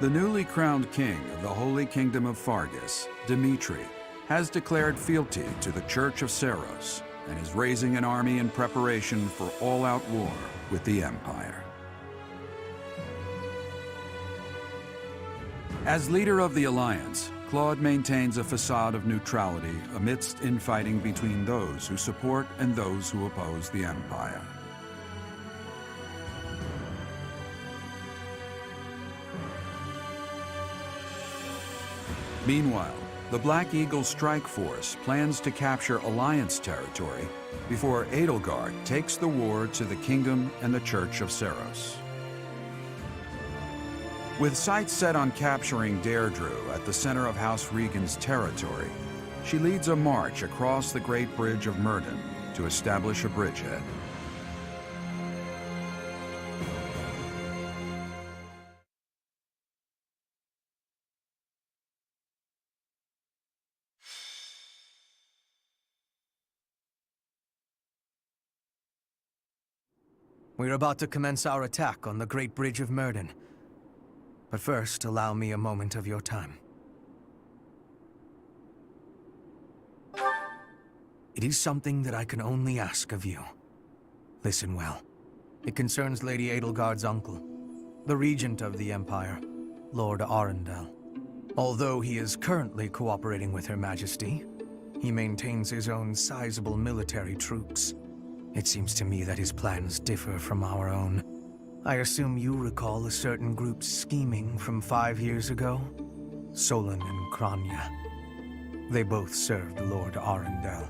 The newly crowned king of the Holy Kingdom of Fargus, Dimitri, has declared fealty to the Church of Seros and is raising an army in preparation for all-out war with the Empire. As leader of the Alliance, Claude maintains a facade of neutrality amidst infighting between those who support and those who oppose the Empire. Meanwhile, the Black Eagle Strike Force plans to capture Alliance territory before Edelgard takes the war to the Kingdom and the Church of Seros. With sights set on capturing Deirdre at the center of House Regan's territory, she leads a march across the Great Bridge of Myrddin to establish a bridgehead. We're about to commence our attack on the Great Bridge of Myrddin. But first, allow me a moment of your time. It is something that I can only ask of you. Listen well. It concerns Lady Edelgard's uncle, the Regent of the Empire, Lord Arundel. Although he is currently cooperating with Her Majesty, he maintains his own sizable military troops. It seems to me that his plans differ from our own. I assume you recall a certain group's scheming from 5 years ago? Solon and Kranya. They both served Lord Arundel.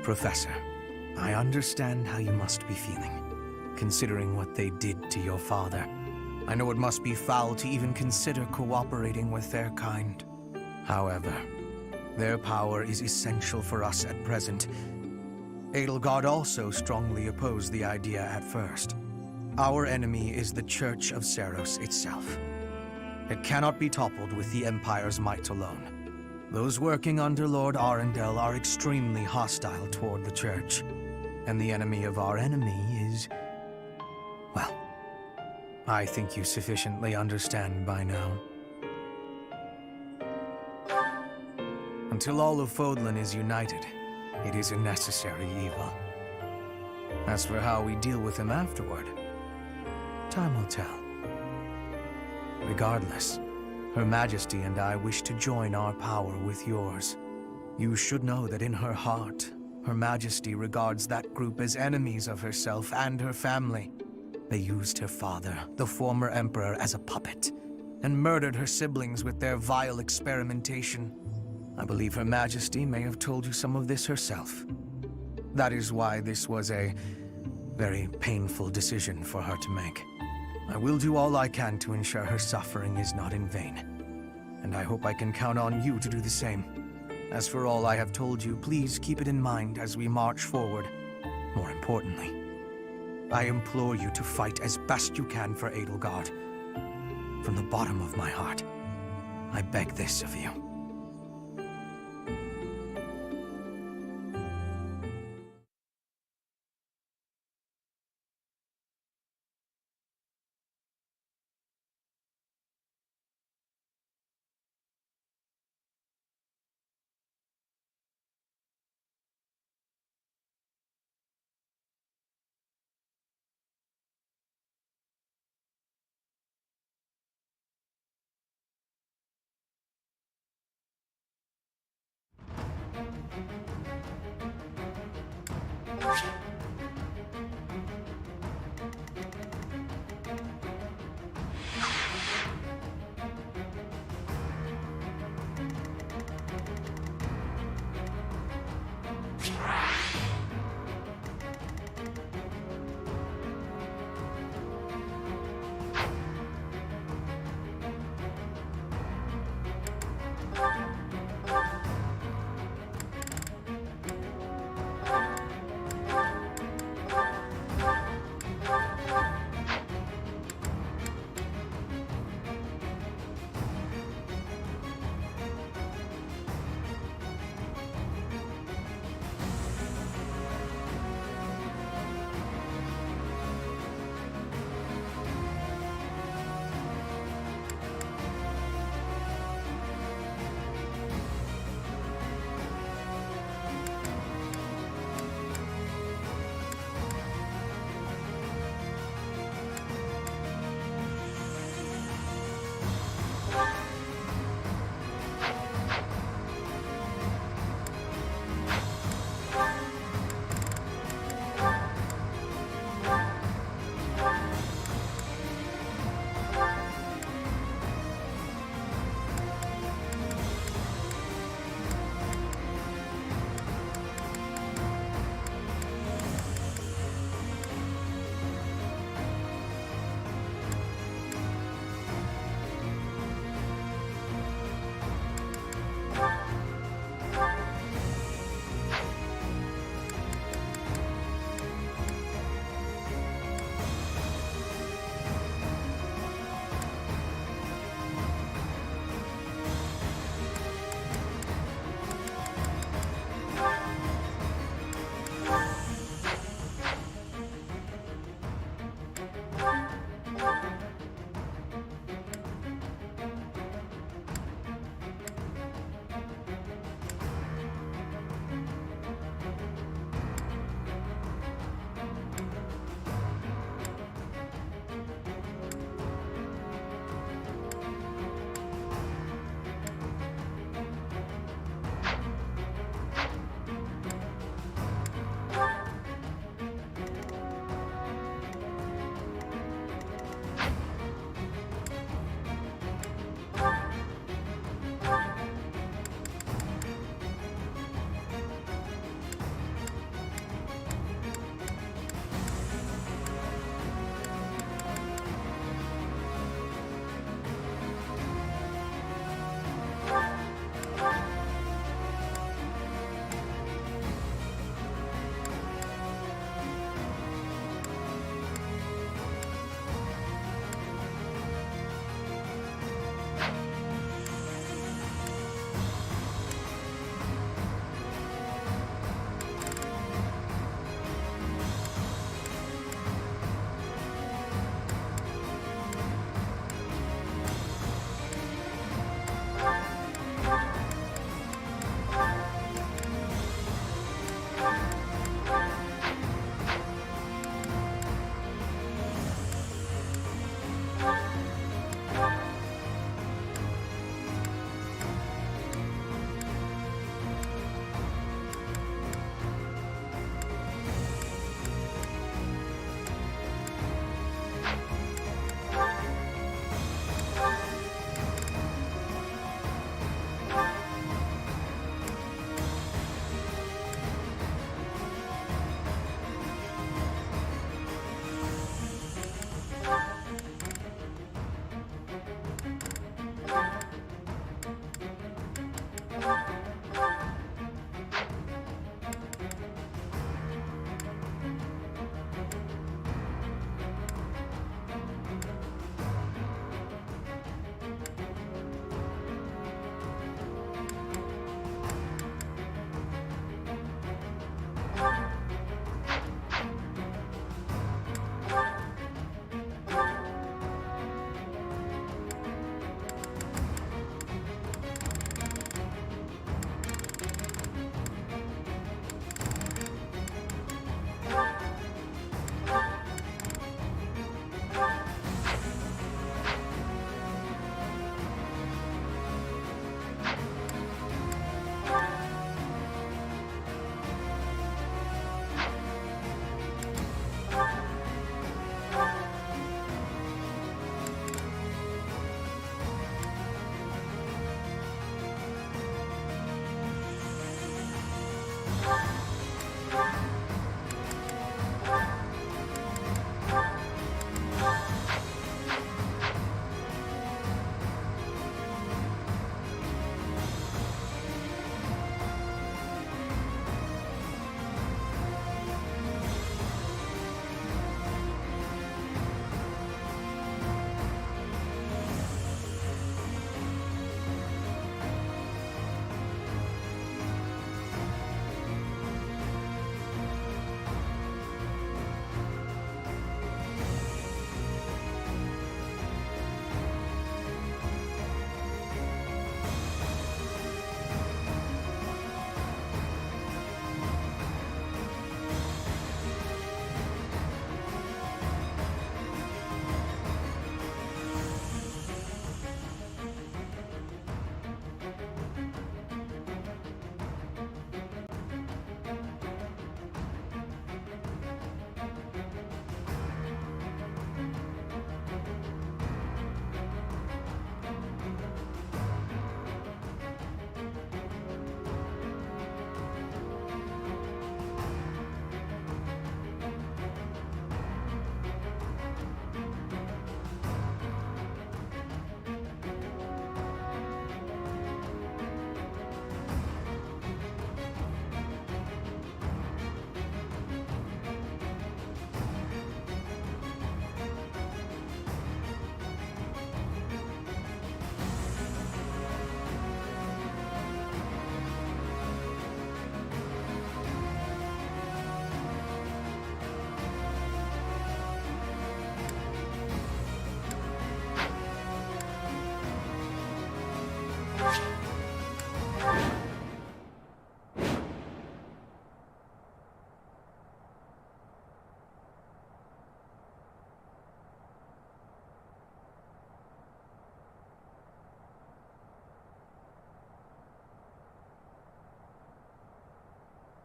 Professor, I understand how you must be feeling, considering what they did to your father. I know it must be foul to even consider cooperating with their kind. However, their power is essential for us at present. Edelgard also strongly opposed the idea at first. Our enemy is the Church of Seros itself. It cannot be toppled with the Empire's might alone. Those working under Lord Arundel are extremely hostile toward the Church, and the enemy of our enemy is... well, I think you sufficiently understand by now. Until all of Fodlan is united, it is a necessary evil. As for how we deal with him afterward, time will tell. Regardless, Her Majesty and I wish to join our power with yours. You should know that in her heart, Her Majesty regards that group as enemies of herself and her family. They used her father, the former emperor, as a puppet, and murdered her siblings with their vile experimentation. I believe Her Majesty may have told you some of this herself. That is why this was a very painful decision for her to make. I will do all I can to ensure her suffering is not in vain, and I hope I can count on you to do the same. As for all I have told you, please keep it in mind as we march forward. More importantly, I implore you to fight as best you can for Edelgard. From the bottom of my heart, I beg this of you.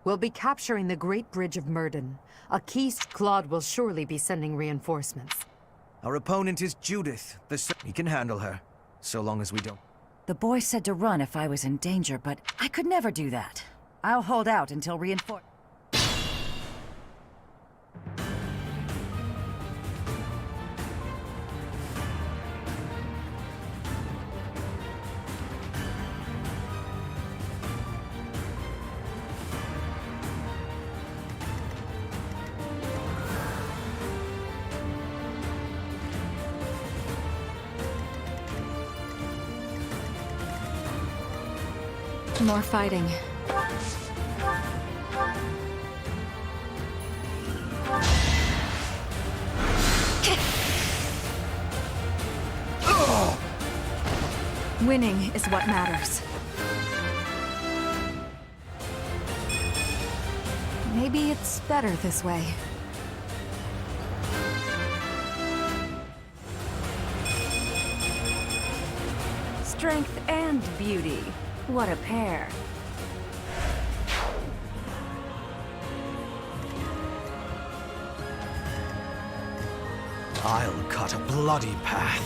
We'll be capturing the Great Bridge of Myrden. A Keist Claude will surely be sending reinforcements. Our opponent is Judith. We can handle her, so long as we don't. The boy said to run if I was in danger, but I could never do that. I'll hold out until reinforced. More fighting. Winning is what matters. Maybe it's better this way. Strength and beauty. What a pair. I'll cut a bloody path.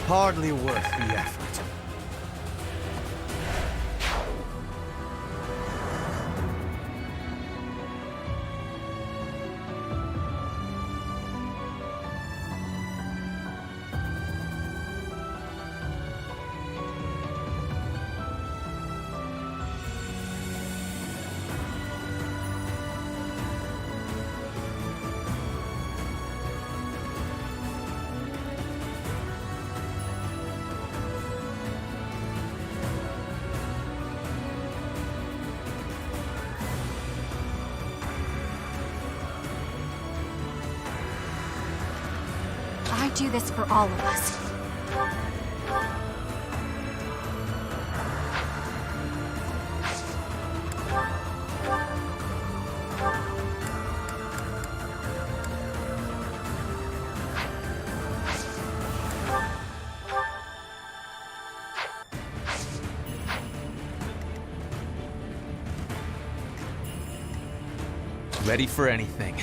Hardly worth the effort. I do this for all of us. Ready for anything.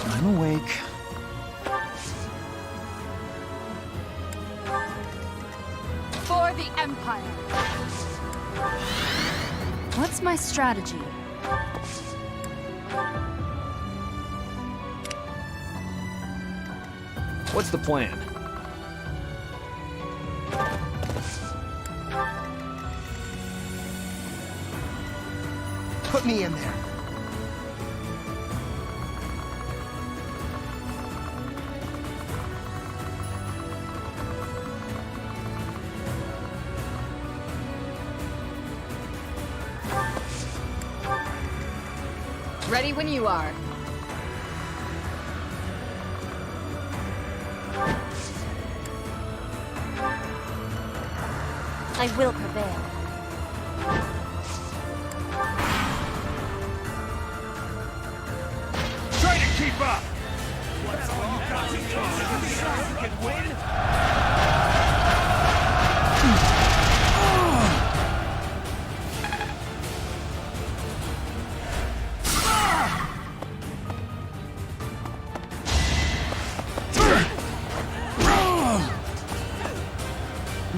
I'm awake. For the Empire! What's my strategy? What's the plan? Put me in there. Ready when you are. I will prevail. Try to keep up! What's all you got to do? You can win?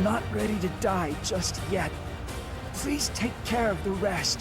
not ready to die just yet. Please take care of the rest.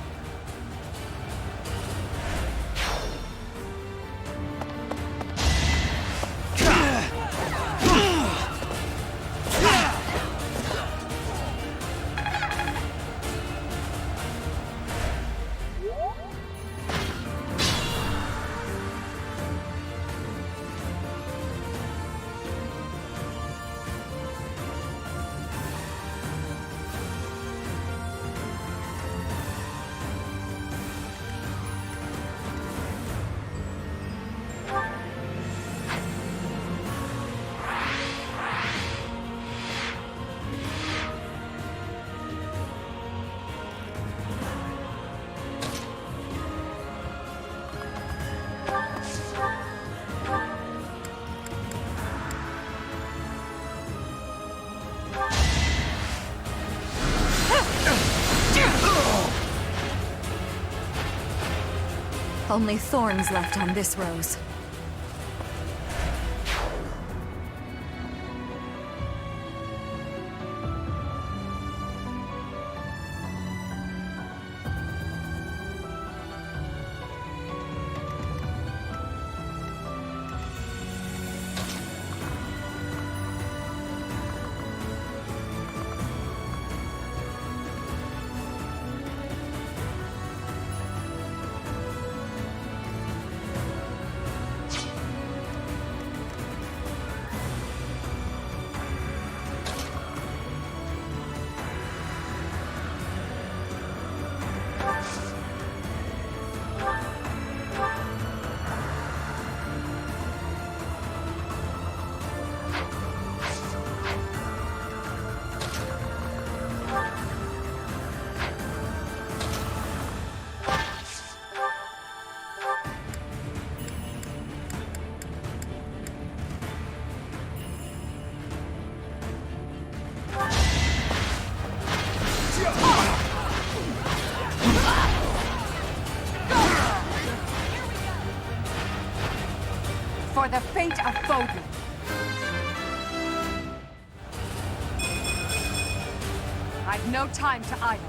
Only thorns left on this rose. For the fate of Foden. I've no time to idle.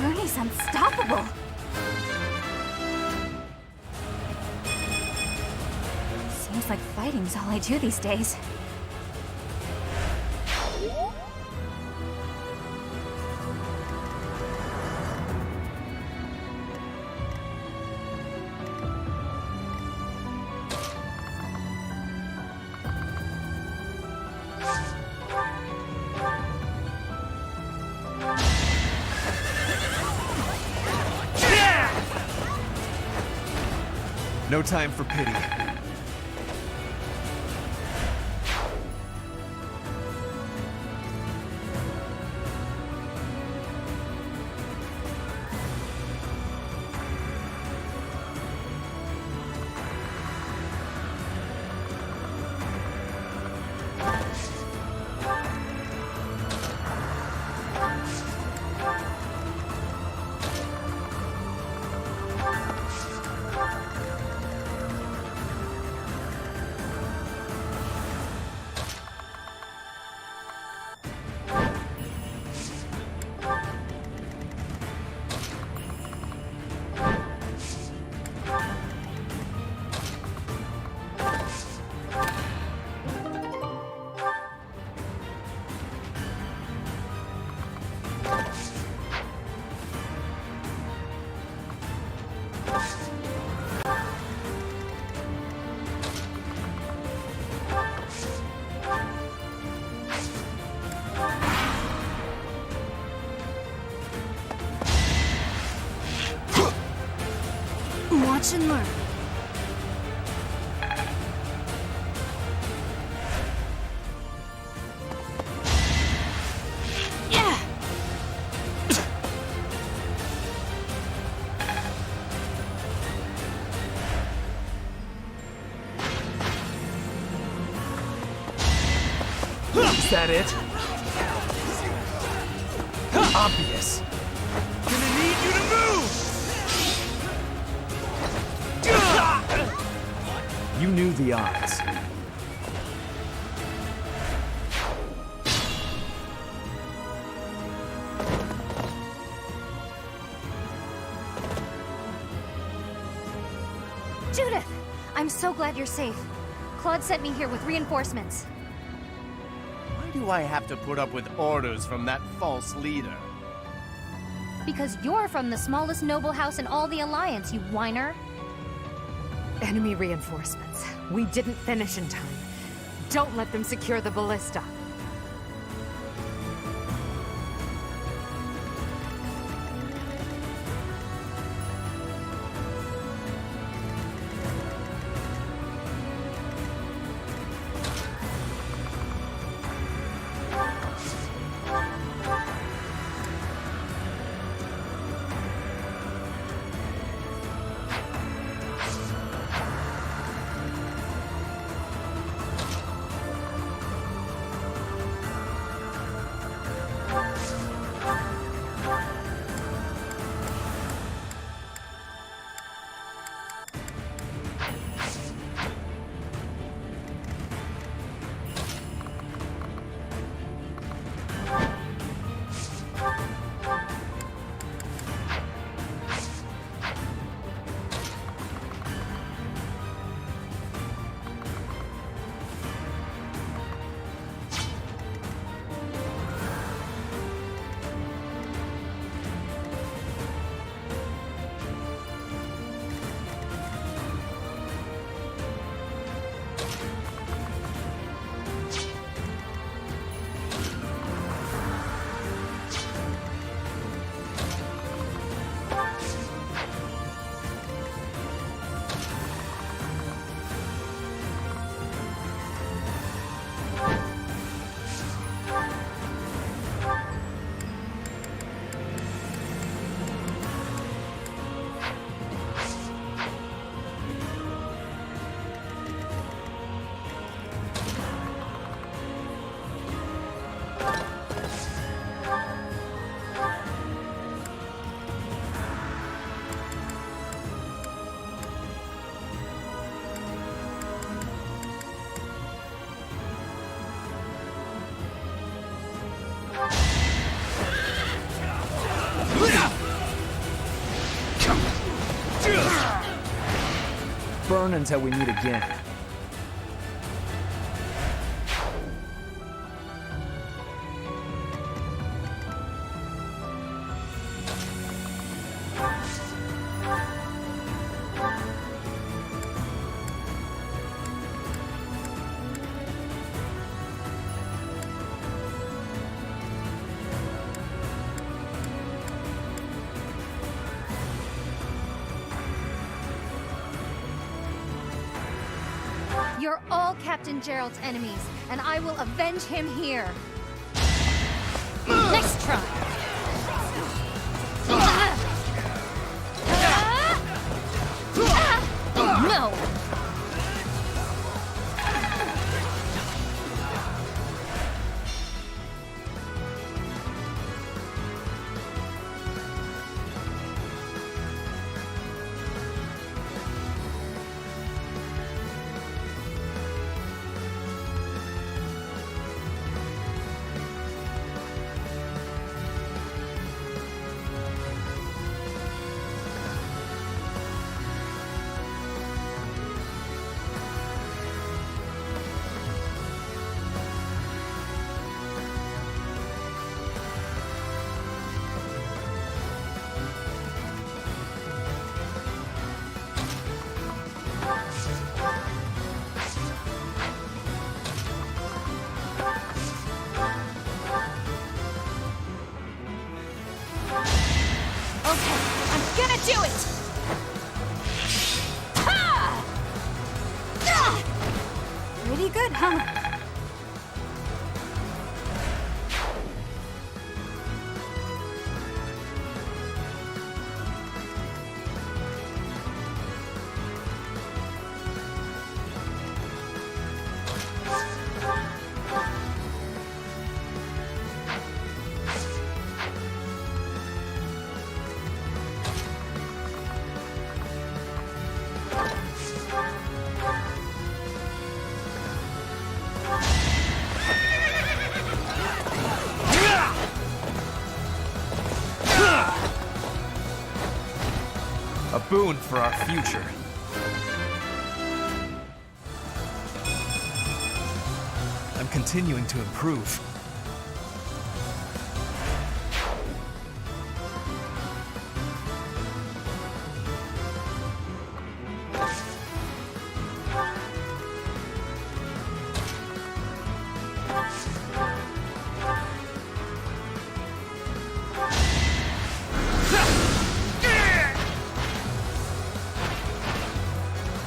Rooney's unstoppable. Seems like fighting's all I do these days. No time for pity. Watch and learn. Yeah! Is that it? Obvious. Gonna need you to move! You knew the odds. Judith! I'm so glad you're safe. Claude sent me here with reinforcements. Why do I have to put up with orders from that false leader? Because you're from the smallest noble house in all the Alliance, you whiner. Enemy reinforcements. We didn't finish in time. Don't let them secure the ballista. Burn until we meet again. You're all Captain Gerald's enemies, and I will avenge him here. Next try. No! boon for our future. I'm continuing to improve.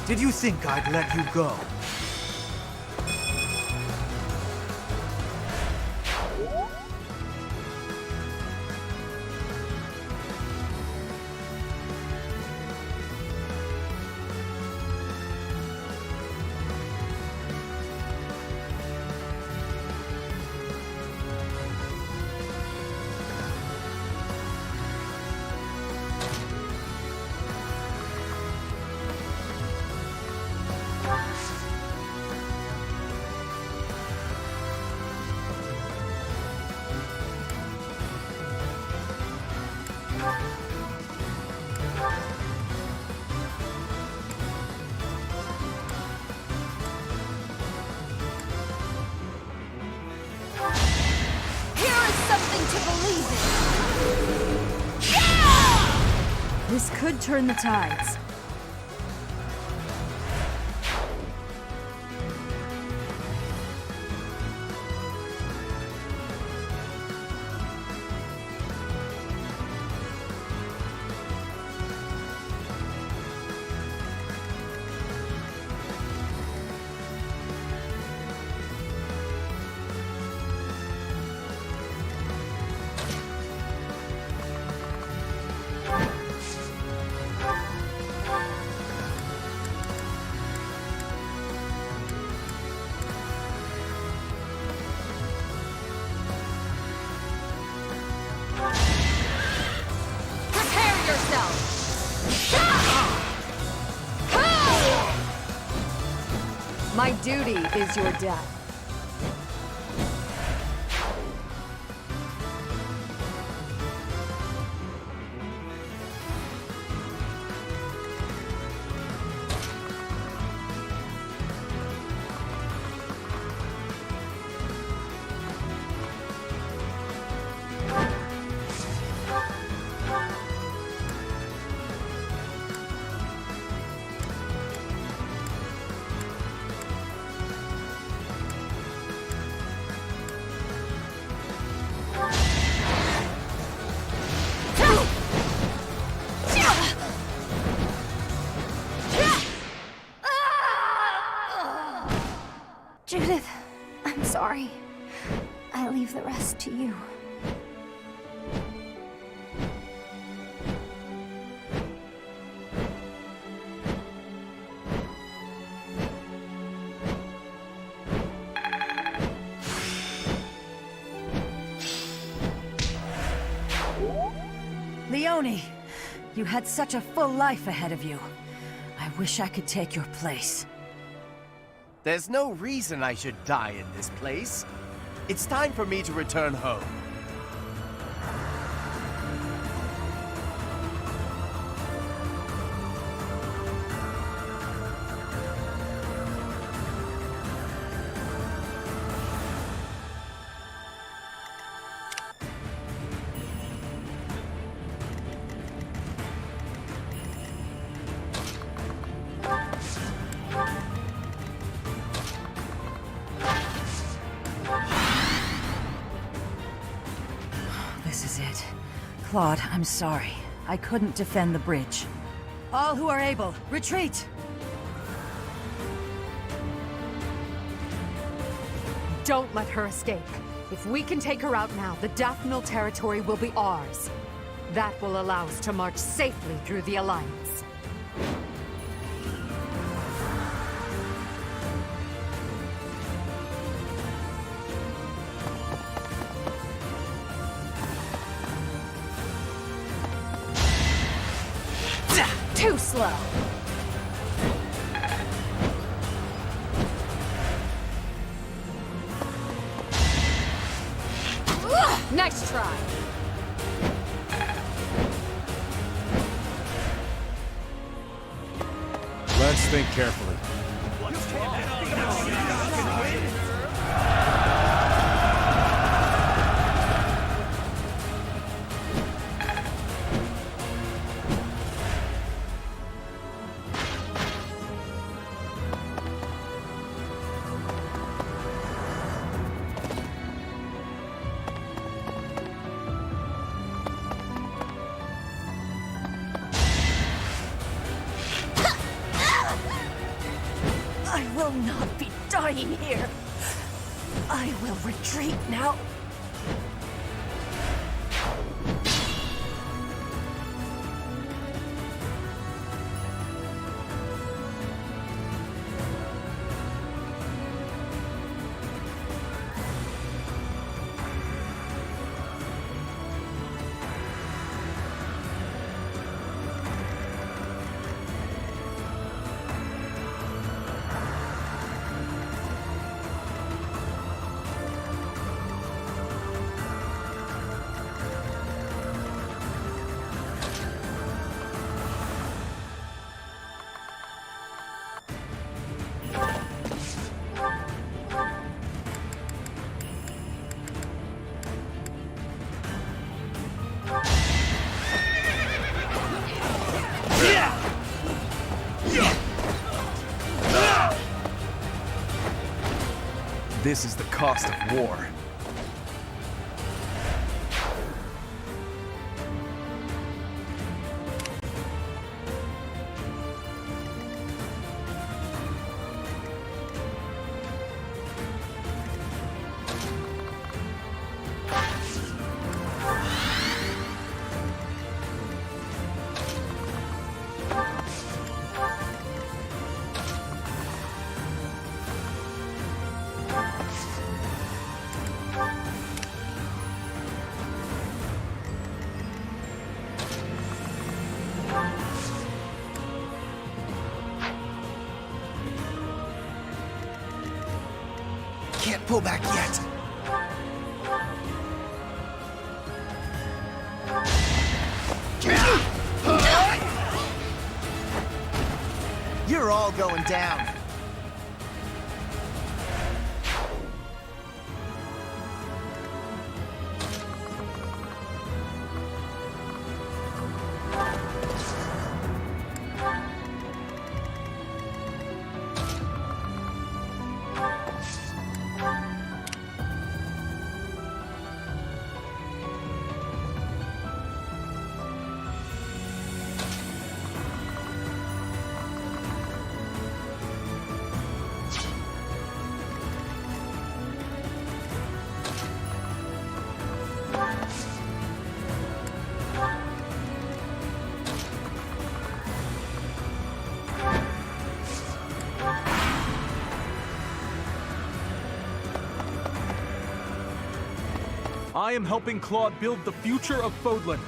Did you think I'd let you go? This could turn the tides. My duty is your death. Judith, I'm sorry. I leave the rest to you. Leone, you had such a full life ahead of you. I wish I could take your place. There's no reason I should die in this place. It's time for me to return home. This is it. Claude, I'm sorry. I couldn't defend the bridge. All who are able, retreat! Don't let her escape. If we can take her out now, the Daphne territory will be ours. That will allow us to march safely through the Alliance. Too slow. Nice try. Let's think carefully. I will not be dying here. I will retreat now. This is the cost of war. Can't pull back yet. You're all going down. I am helping Claude build the future of Fodlan.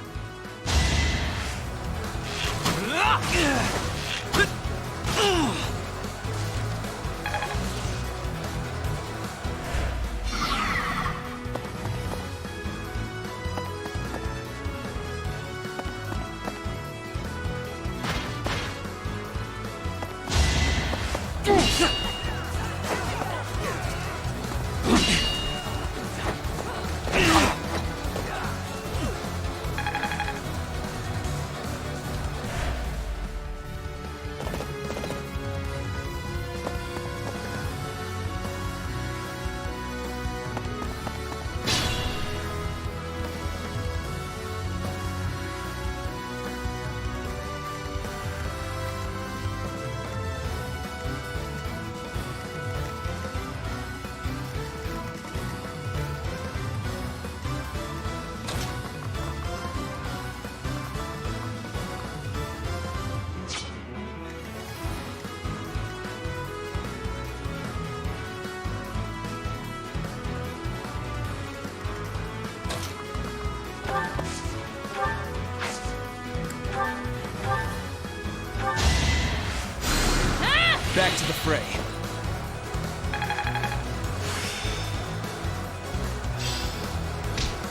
Back to the fray.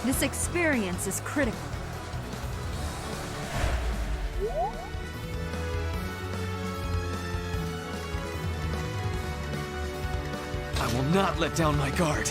This experience is critical. I will not let down my guard.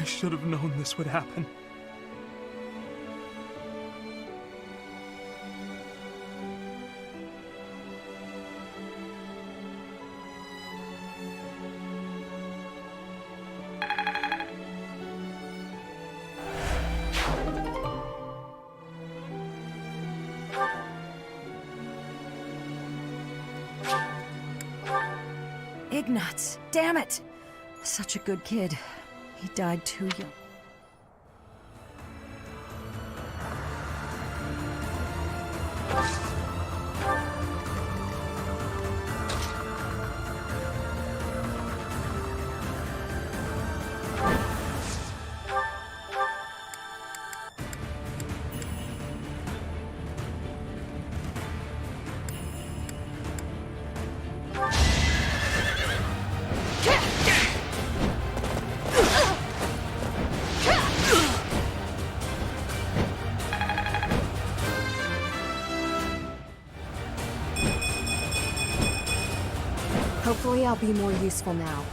I should have known this would happen. Ignatz, damn it! Such a good kid. He died too young. Hopefully I'll be more useful now.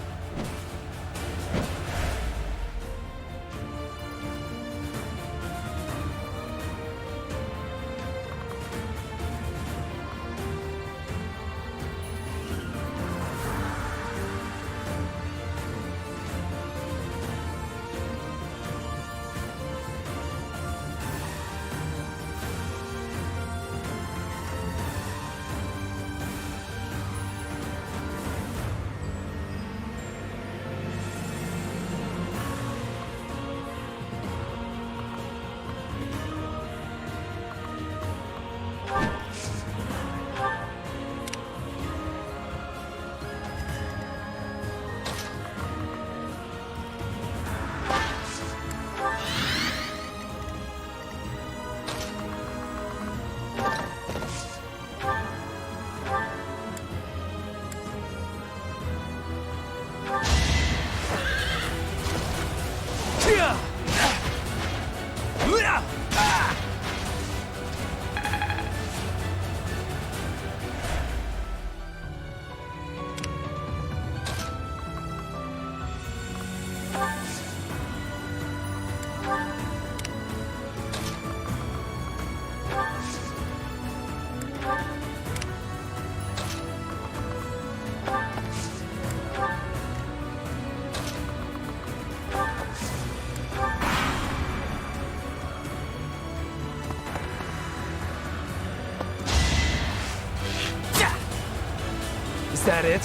Is that it?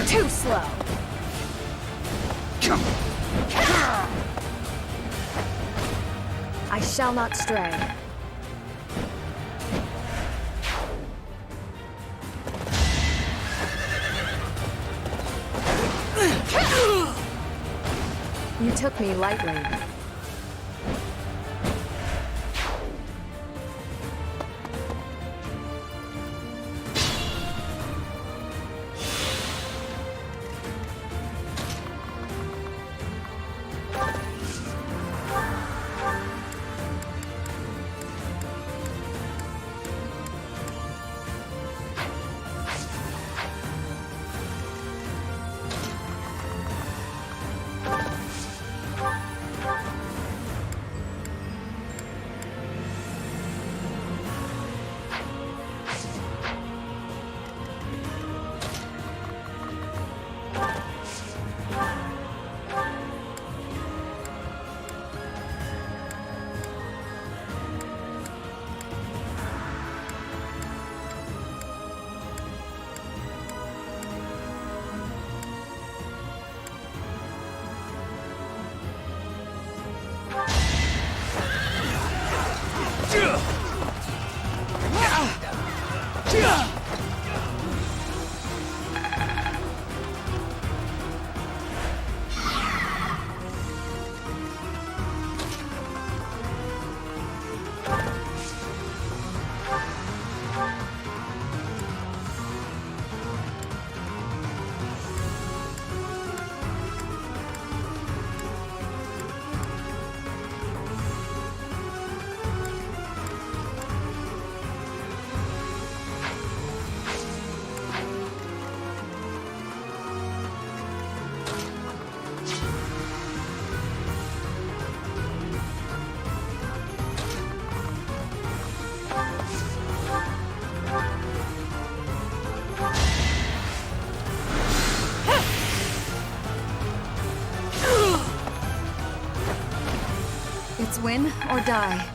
Too slow! I shall not stray. You took me lightly. It's win or die.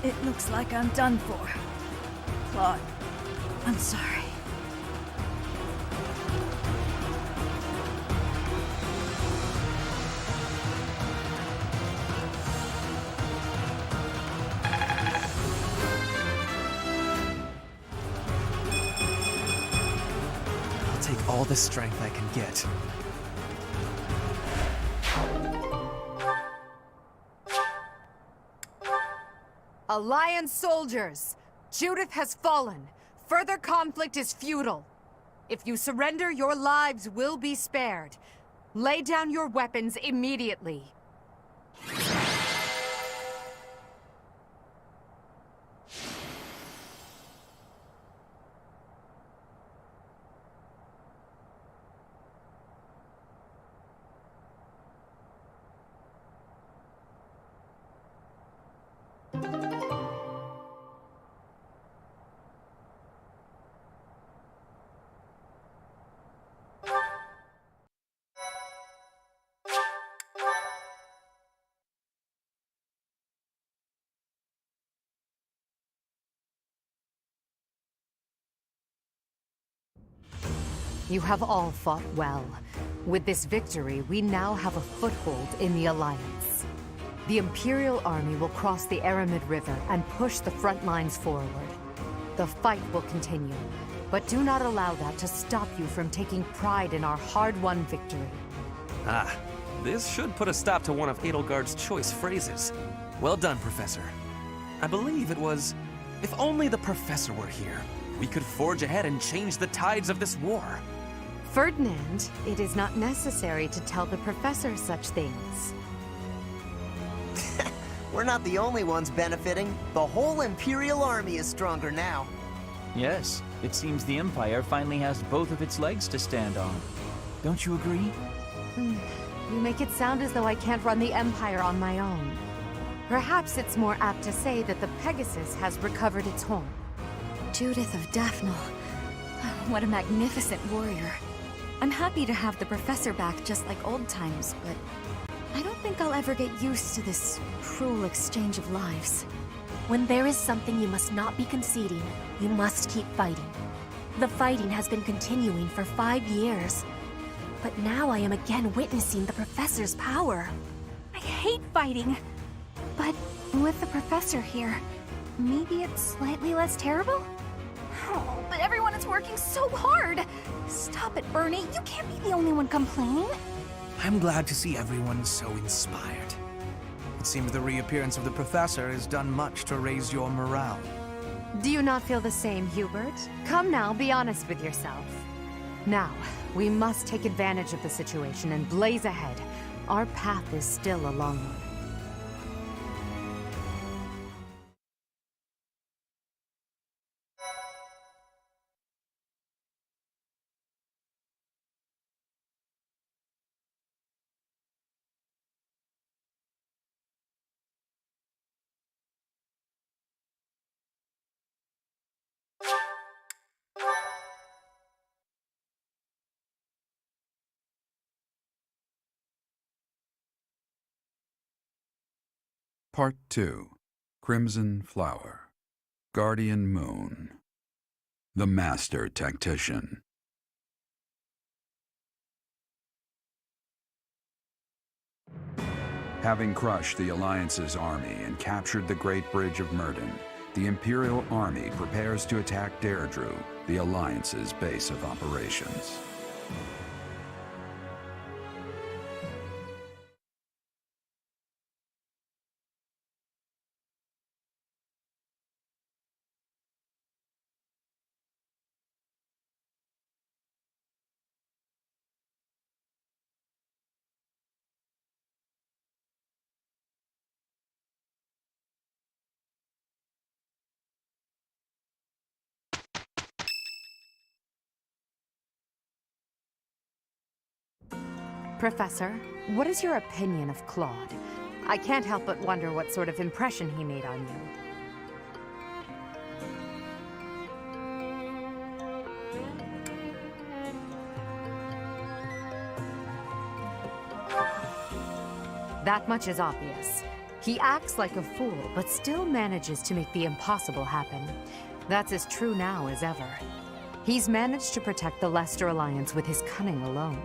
It looks like I'm done for. Claude, I'm sorry. I'll take all the strength I can get. Alliance soldiers! Judith has fallen. Further conflict is futile. If you surrender, your lives will be spared. Lay down your weapons immediately. You have all fought well. With this victory, we now have a foothold in the Alliance. The Imperial Army will cross the Aramid River and push the front lines forward. The fight will continue, but do not allow that to stop you from taking pride in our hard-won victory. Ah, this should put a stop to one of Edelgard's choice phrases. Well done, Professor. I believe it was, "If only the Professor were here, we could forge ahead and change the tides of this war." Ferdinand, it is not necessary to tell the Professor such things. We're not the only ones benefiting. The whole Imperial Army is stronger now. Yes, it seems the Empire finally has both of its legs to stand on. Don't you agree? You make it sound as though I can't run the Empire on my own. Perhaps it's more apt to say that the Pegasus has recovered its horn. Judith of Daphne. What a magnificent warrior. I'm happy to have the Professor back just like old times, but I don't think I'll ever get used to this cruel exchange of lives. When there is something you must not be conceding, you must keep fighting. The fighting has been continuing for 5 years. But now I am again witnessing the Professor's power. I hate fighting. But with the professor here, maybe it's slightly less terrible? Oh, but everyone is working so hard! Stop it, Bernie. You can't be the only one complaining. I'm glad to see everyone so inspired. It seems the reappearance of the professor has done much to raise your morale. Do you not feel the same, Hubert? Come now, be honest with yourself. Now, we must take advantage of the situation and blaze ahead. Our path is still a long one. Part 2. Crimson Flower. Guardian Moon. The Master Tactician. Having crushed the Alliance's army and captured the Great Bridge of Myrden, the Imperial Army prepares to attack Deirdre, the Alliance's base of operations. Professor, what is your opinion of Claude? I can't help but wonder what sort of impression he made on you. That much is obvious. He acts like a fool, but still manages to make the impossible happen. That's as true now as ever. He's managed to protect the Leicester Alliance with his cunning alone.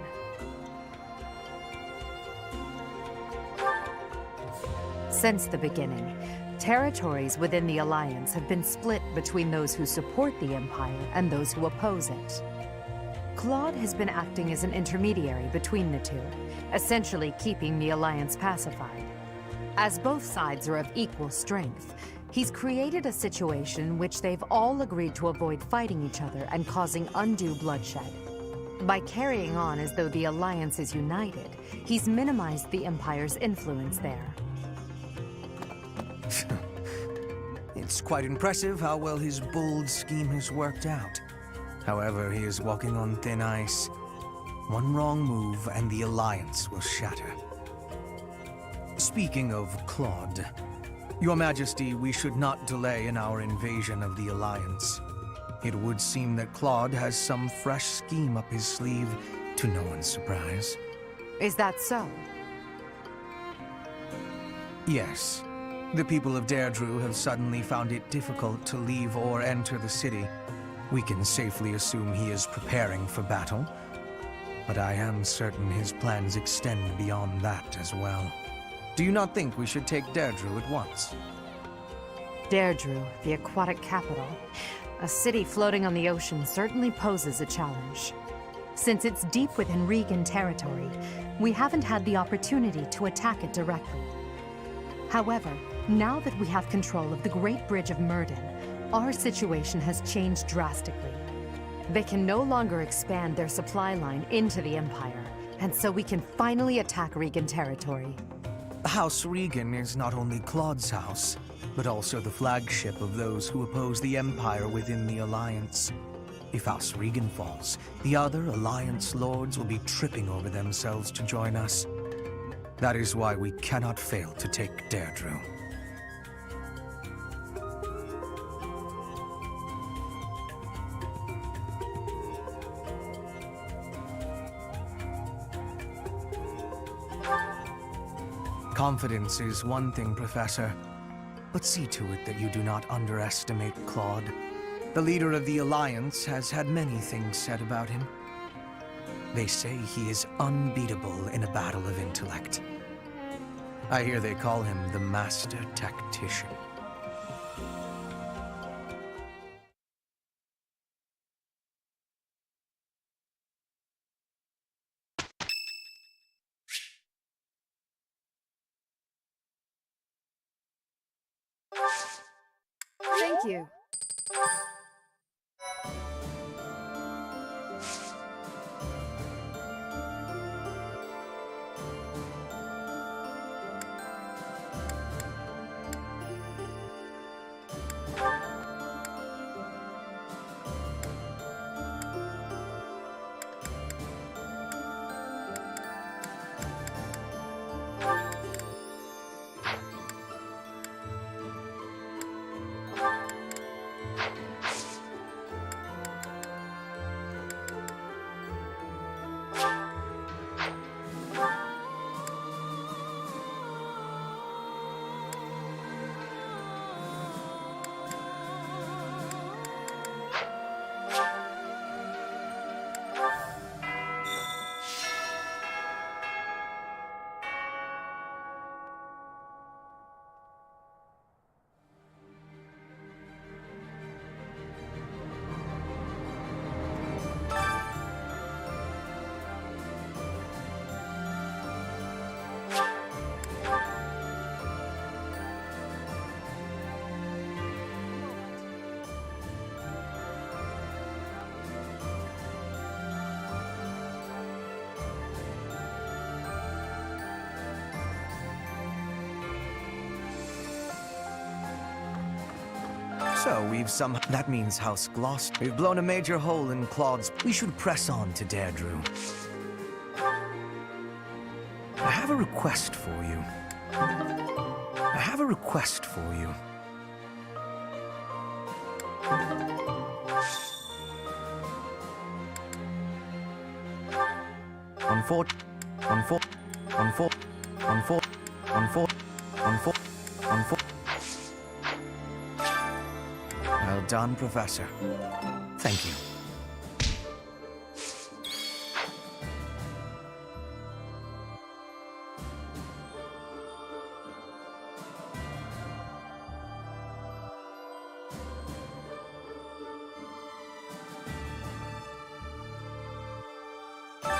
Since the beginning, territories within the Alliance have been split between those who support the Empire and those who oppose it. Claude has been acting as an intermediary between the two, essentially keeping the Alliance pacified. As both sides are of equal strength, he's created a situation in which they've all agreed to avoid fighting each other and causing undue bloodshed. By carrying on as though the Alliance is united, he's minimized the Empire's influence there. It's quite impressive how well his bold scheme has worked out. However, he is walking on thin ice. One wrong move and the Alliance will shatter. Speaking of Claude, Your Majesty, we should not delay in our invasion of the Alliance. It would seem that Claude has some fresh scheme up his sleeve, to no one's surprise. Is that so? Yes. The people of Deirdre have suddenly found it difficult to leave or enter the city. We can safely assume he is preparing for battle, but I am certain his plans extend beyond that as well. Do you not think we should take Deirdre at once? Deirdre, the aquatic capital. A city floating on the ocean certainly poses a challenge. Since it's deep within Regan territory, we haven't had the opportunity to attack it directly. However, now that we have control of the Great Bridge of Myrden, our situation has changed drastically. They can no longer expand their supply line into the Empire, and so we can finally attack Regan territory. House Regan is not only Claude's house, but also the flagship of those who oppose the Empire within the Alliance. If House Regan falls, the other Alliance lords will be tripping over themselves to join us. That is why we cannot fail to take Deirdre. Confidence is one thing, Professor, but see to it that you do not underestimate Claude. The leader of the Alliance has had many things said about him. They say he is unbeatable in a battle of intellect. I hear they call him the Master Tactician. Thank you. So that means House Gloucester. We've blown a major hole in Claude's. We should press on to Deirdre. I have a request for you. I have a request for you. Well done, Professor. Thank you.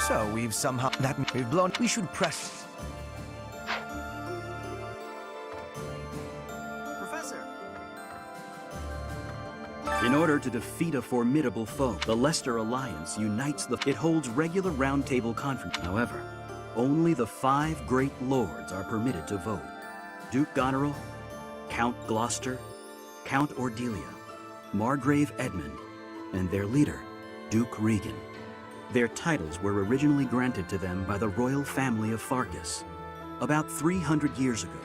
So we've blown. We should press. Professor! In order to defeat a formidable foe, the Leicester Alliance unites It holds regular roundtable conference. However, only the 5 great lords are permitted to vote. Duke Goneril, Count Gloucester, Count Ordelia, Margrave Edmund, and their leader, Duke Regan. Their titles were originally granted to them by the royal family of Fargus. About 300 years ago,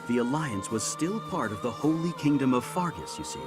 the Alliance was still part of the Holy Kingdom of Fargus, you see.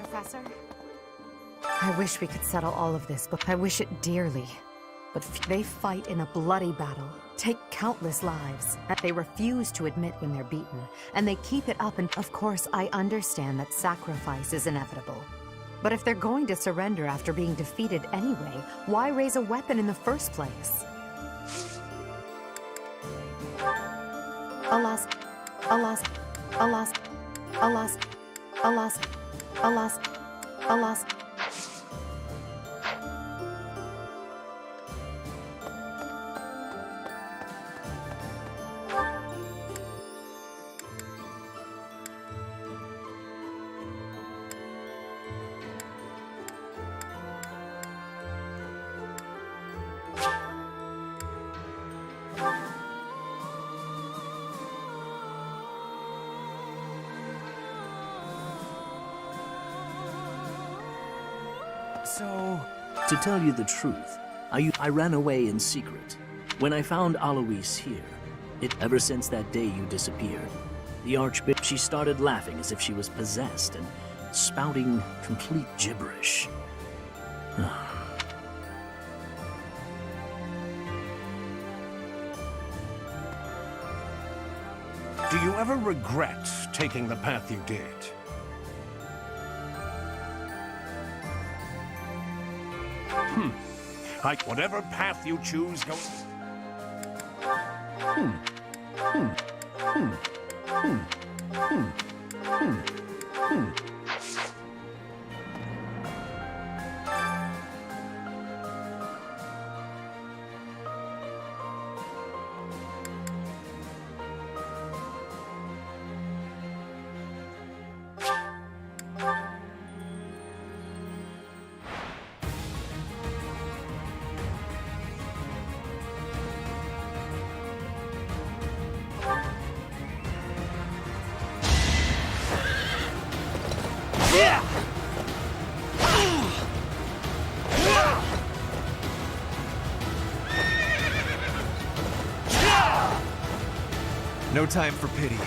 Professor? I wish we could settle all of this, but I wish it dearly. But they fight in a bloody battle, take countless lives. They refuse to admit when they're beaten, and they keep it up, and of course I understand that sacrifice is inevitable. But if they're going to surrender after being defeated anyway, why raise a weapon in the first place? Alas, Alas, alas, alas, alas, alas, alas. So... To tell you the truth, I ran away in secret. When I found Alois here, ever since that day you disappeared, the Archbishop, she started laughing as if she was possessed and spouting complete gibberish. Do you ever regret taking the path you did? Whatever path you choose, go... No time for pity.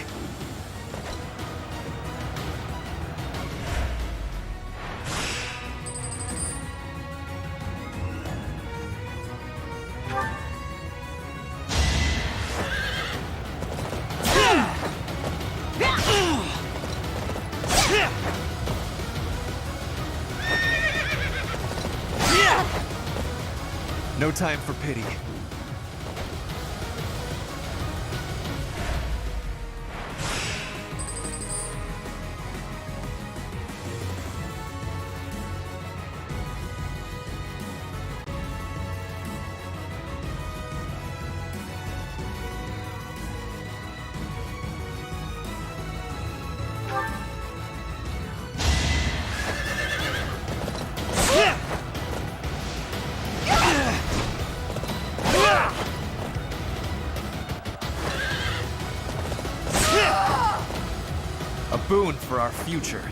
No time for pity. A boon for our future.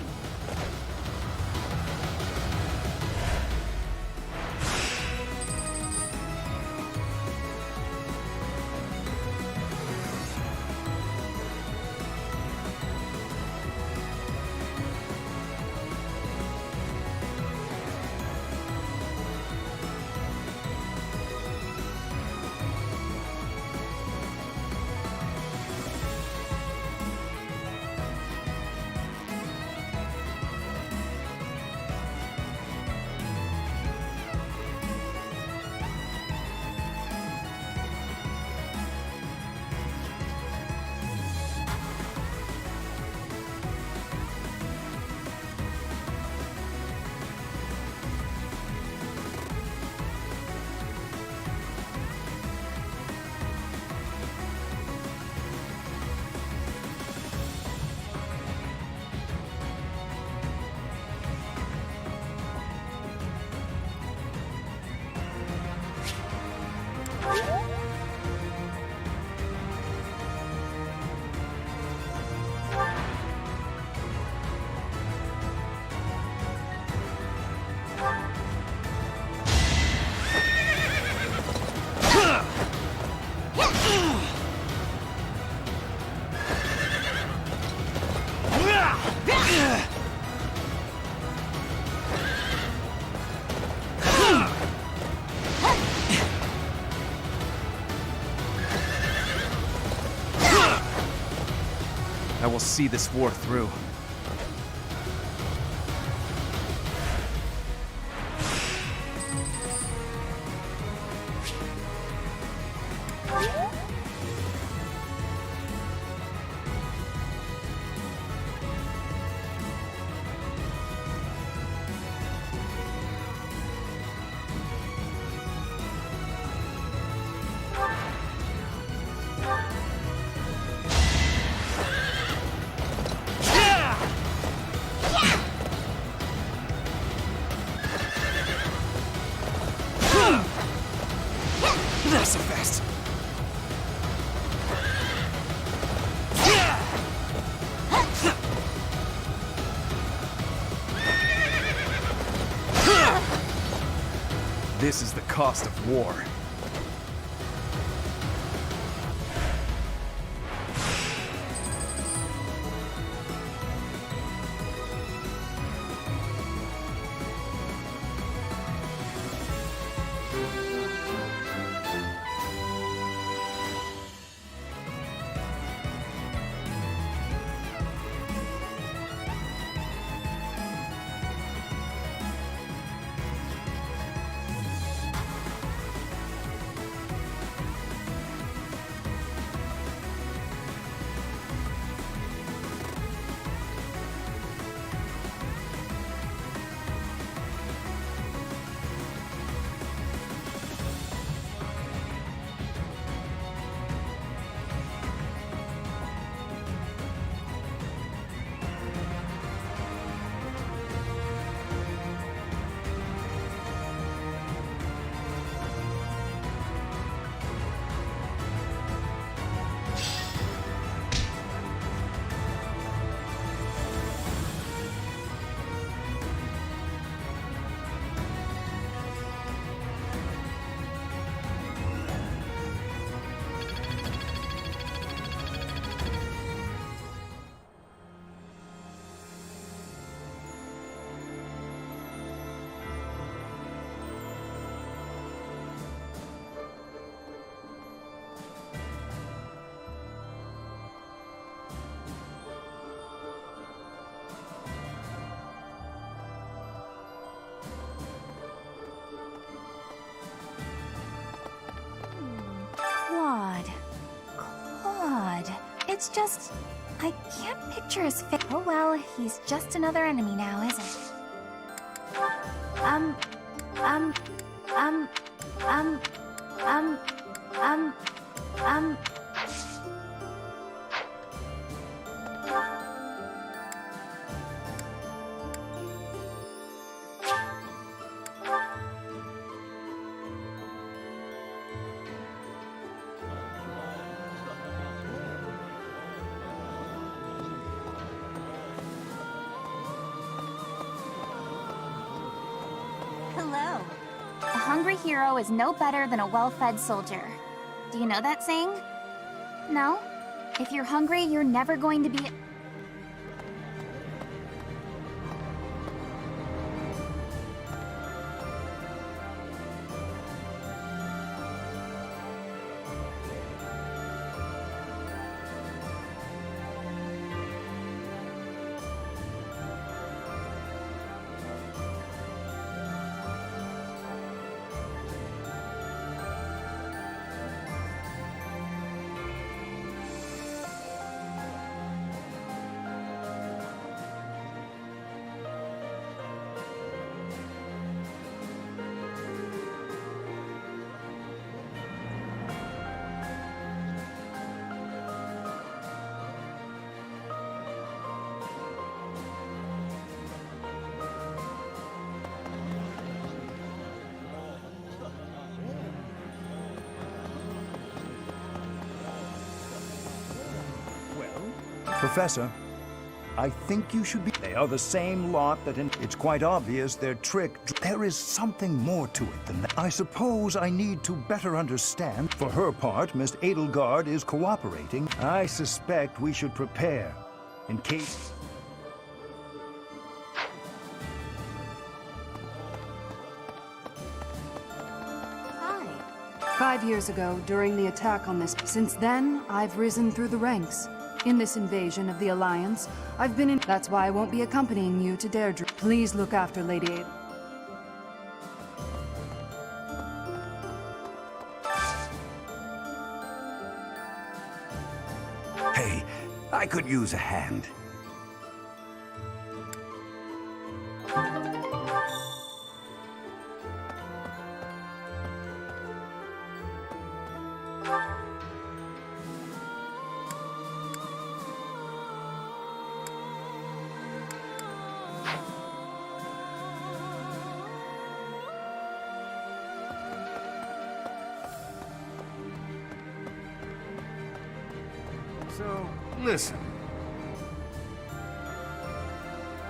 I will see this war through. This is the cost of war. Claude. It's just... I can't picture his face. Oh well, he's just another enemy now, isn't it? um... Hello. A hungry hero is no better than a well-fed soldier. Do you know that saying? No? If you're hungry, you're never going to be... Professor, I think you should be... They are the same lot that It's quite obvious their trick... There is something more to it than that. I suppose I need to better understand. For her part, Miss Edelgard is cooperating. I suspect we should prepare, in case... Hi. 5 years ago, during the attack on this... Since then, I've risen through the ranks. In this invasion of the Alliance, I've been in... That's why I won't be accompanying you to Deirdre. Please look after Lady Adel. Hey, I could use a hand. So, listen.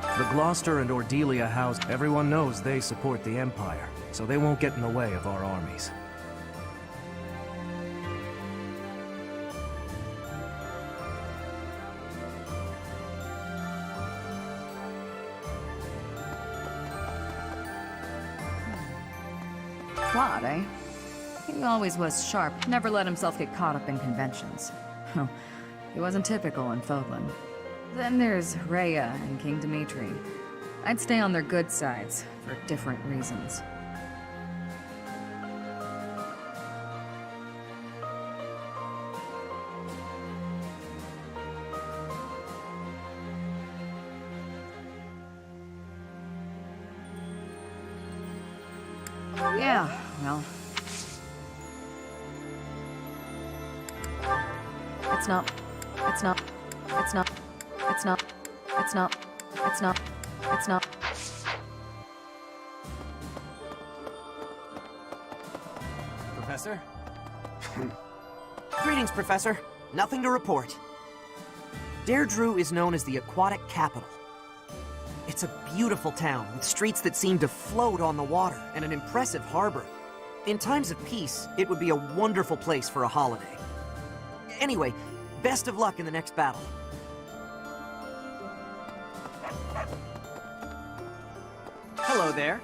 The Gloucester and Ordelia House, everyone knows they support the Empire. so they won't get in the way of our armies. Claude, eh? He always was sharp, never let himself get caught up in conventions. Oh, he wasn't typical in Fodlan. Then there's Rhea and King Dimitri. I'd stay on their good sides, for different reasons. Yeah, well... It's not... It's not... It's not... It's not... It's not... It's not... It's not... Professor? Greetings, Professor. Nothing to report. Deirdre is known as the aquatic capital. It's a beautiful town with streets that seem to float on the water and an impressive harbor. In times of peace, it would be a wonderful place for a holiday. Anyway, best of luck in the next battle. Hello there.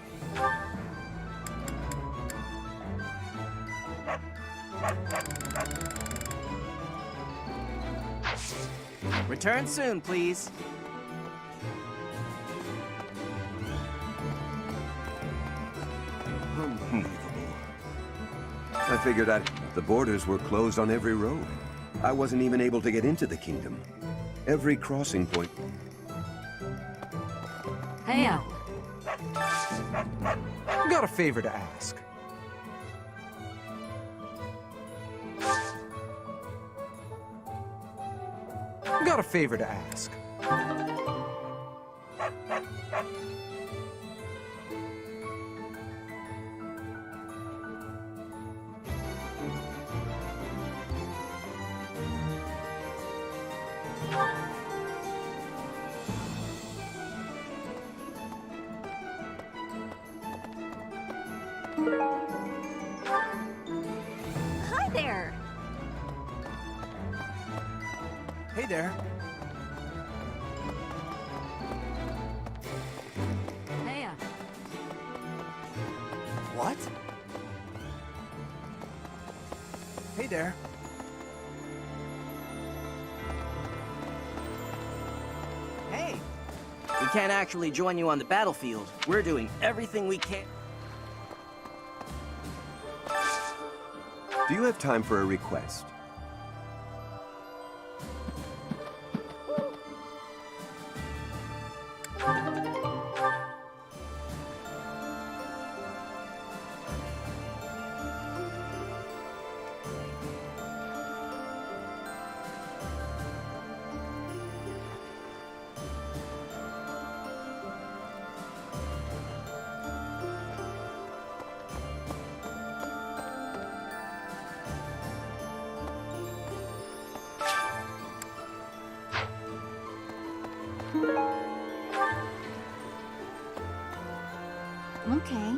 Return soon, please. Unbelievable. I figured the borders were closed on every road. I wasn't even able to get into the kingdom. Every crossing point... Hey, Got a favor to ask. Got a favor to ask. Hi there! Hey there. hey, What? Hey there. Hey! We can't actually join you on the battlefield. We're doing everything we can. Do you have time for a request? Okay.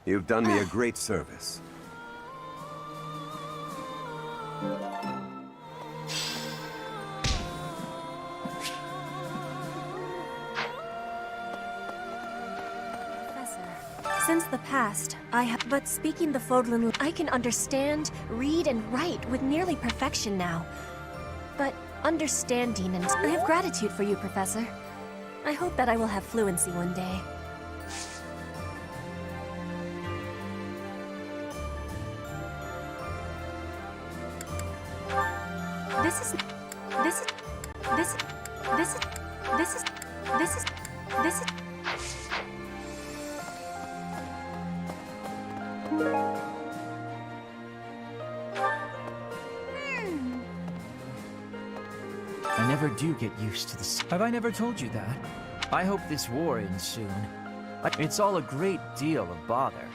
You've done me a great service. Since the past, I have... But speaking the Fodlan, I can understand, read, and write with nearly perfection now. But understanding and... I have gratitude for you, Professor. I hope that I will have fluency one day. This is... This is... This is... This is... This is... This is... This is... I never do get used to this. Have I never told you that? I hope this war ends soon. It's all a great deal of bother.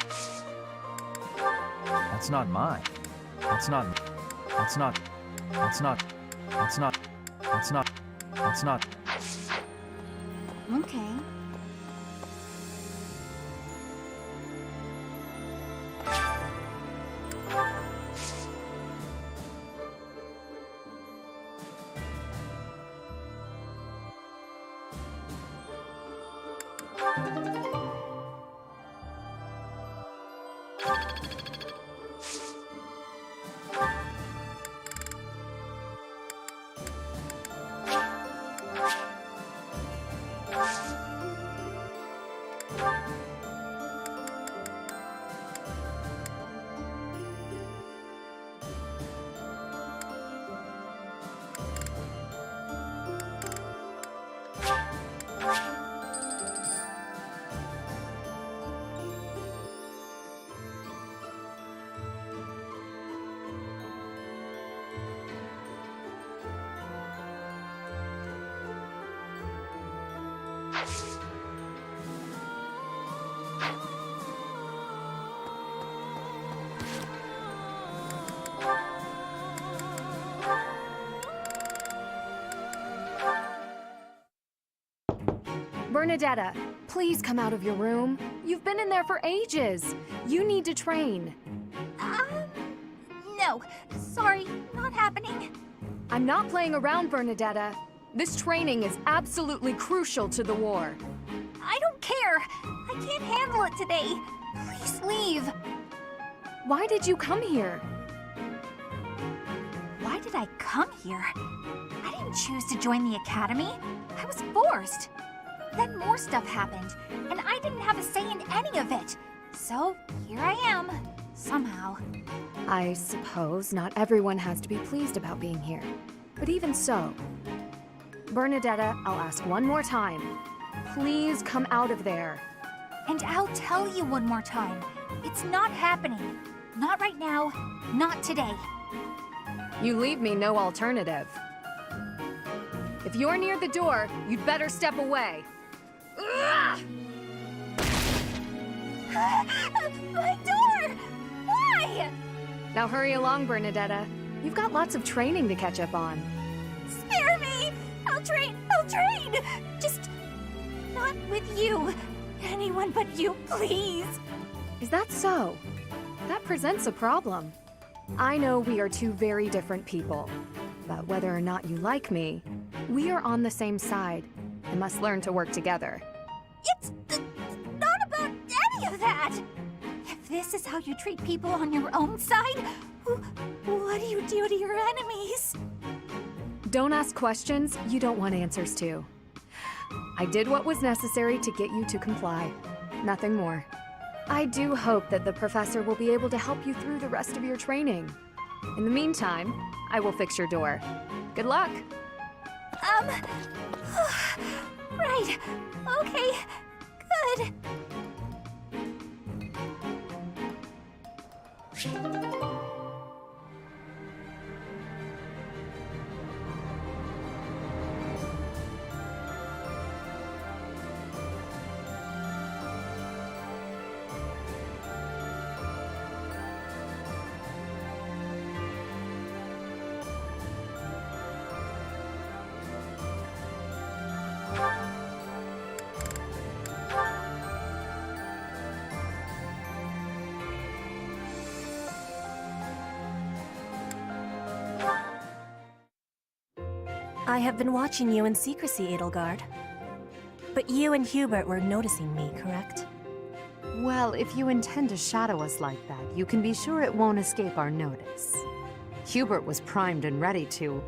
That's not mine. That's not... That's not... That's not... That's not... That's not... That's not... Okay. Bernadetta, please come out of your room. You've been in there for ages. You need to train. No. Sorry, not happening. I'm not playing around, Bernadetta. This training is absolutely crucial to the war. I don't care. I can't handle it today. Please leave. Why did you come here? Why did I come here? I didn't choose to join the academy. I was forced. Then more stuff happened, and I didn't have a say in any of it. So, here I am. Somehow. I suppose not everyone has to be pleased about being here. But even so, Bernadetta, I'll ask one more time. Please come out of there. And I'll tell you one more time. It's not happening. Not right now. Not today. You leave me no alternative. If you're near the door, you'd better step away. My door! Why? Now hurry along, Bernadetta. You've got lots of training to catch up on. Spare me! I'll train! I'll train! Just... not with you. Anyone but you, please. Is that so? That presents a problem. I know we are two very different people, but whether or not you like me, we are on the same side and must learn to work together. It's not about any of that! If this is how you treat people on your own side, what do you do to your enemies? Don't ask questions you don't want answers to. I did what was necessary to get you to comply. Nothing more. I do hope that the professor will be able to help you through the rest of your training. In the meantime, I will fix your door. Good luck! Right. Okay. Good. I have been watching you in secrecy, Edelgard. But you and Hubert were noticing me, correct? Well, if you intend to shadow us like that, you can be sure it won't escape our notice. Hubert was primed and ready to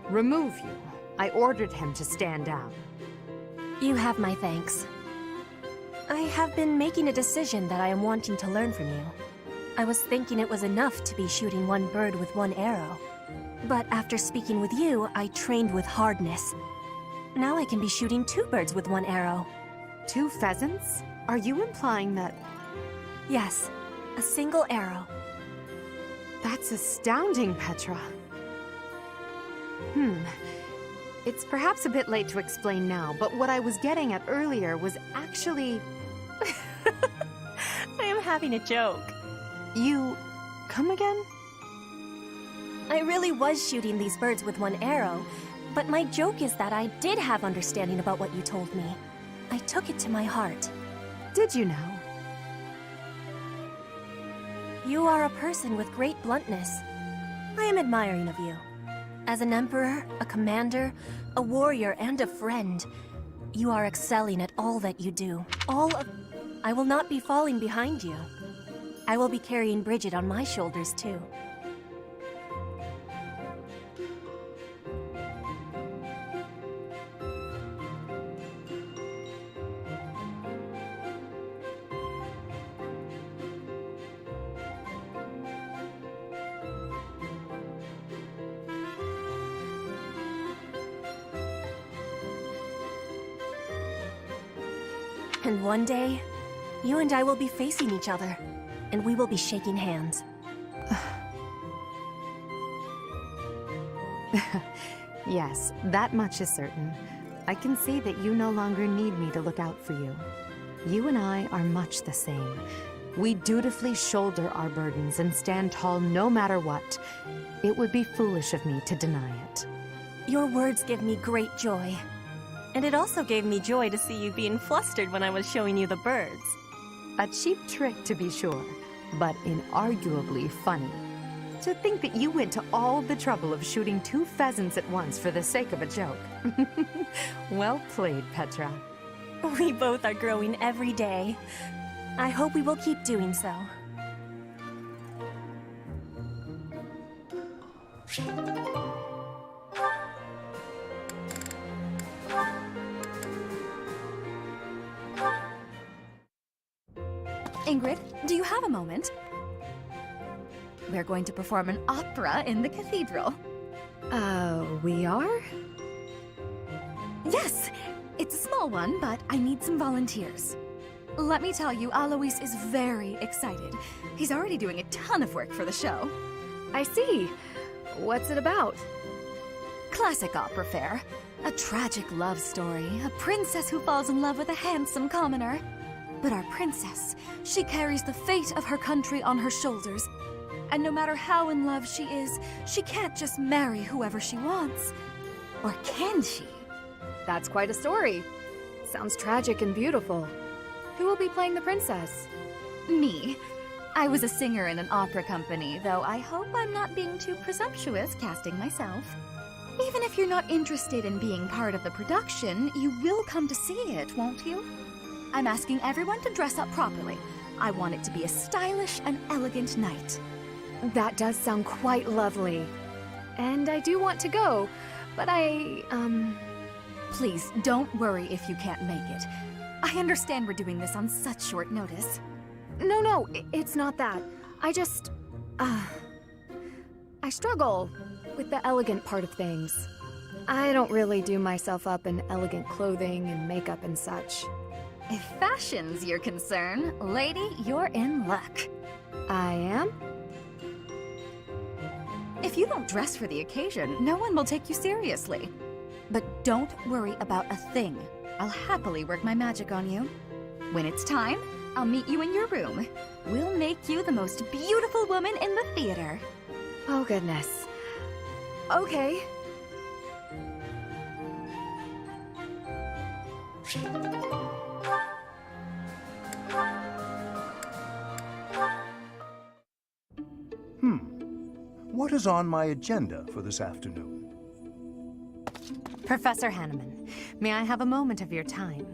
remove you. I ordered him to stand down. You have my thanks. I have been making a decision that I am wanting to learn from you. I was thinking it was enough to be shooting one bird with one arrow. But after speaking with you, I trained with hardness. Now I can be shooting 2 birds with 1 arrow. 2 pheasants? Are you implying that... Yes, a single arrow. That's astounding, Petra. It's perhaps a bit late to explain now, but what I was getting at earlier was actually... I am having a joke. You... come again? I really was shooting these birds with 1 arrow, but my joke is that I did have understanding about what you told me. I took it to my heart. Did you know? You are a person with great bluntness. I am admiring of you. As an emperor, a commander, a warrior, and a friend, you are excelling at all that you do. I will not be falling behind you. I will be carrying Bridget on my shoulders, too. And one day, you and I will be facing each other, and we will be shaking hands. Yes, that much is certain. I can see that you no longer need me to look out for you. You and I are much the same. We dutifully shoulder our burdens and stand tall no matter what. It would be foolish of me to deny it. Your words give me great joy. And it also gave me joy to see you being flustered when I was showing you the birds. A cheap trick, to be sure, but inarguably funny. To think that you went to all the trouble of shooting 2 pheasants at once for the sake of a joke. Well played, Petra. We both are growing every day. I hope we will keep doing so. Ingrid, do you have a moment? We're going to perform an opera in the cathedral. We are? Yes! It's a small one, but I need some volunteers. Let me tell you, Alois is very excited. He's already doing a ton of work for the show. I see. What's it about? Classic opera fare. A tragic love story. A princess who falls in love with a handsome commoner. But our princess, she carries the fate of her country on her shoulders. And no matter how in love she is, she can't just marry whoever she wants. Or can she? That's quite a story. Sounds tragic and beautiful. Who will be playing the princess? Me. I was a singer in an opera company, though I hope I'm not being too presumptuous casting myself. Even if you're not interested in being part of the production, you will come to see it, won't you? I'm asking everyone to dress up properly. I want it to be a stylish and elegant night. That does sound quite lovely. And I do want to go, but Please, don't worry if you can't make it. I understand we're doing this on such short notice. No, it's not that. I just... I struggle with the elegant part of things. I don't really do myself up in elegant clothing and makeup and such. If fashion's your concern, lady, you're in luck. I am? If you don't dress for the occasion, no one will take you seriously. But don't worry about a thing. I'll happily work my magic on you. When it's time, I'll meet you in your room. We'll make you the most beautiful woman in the theater. Oh, goodness. Okay. What is on my agenda for this afternoon? Professor Hanneman, may I have a moment of your time?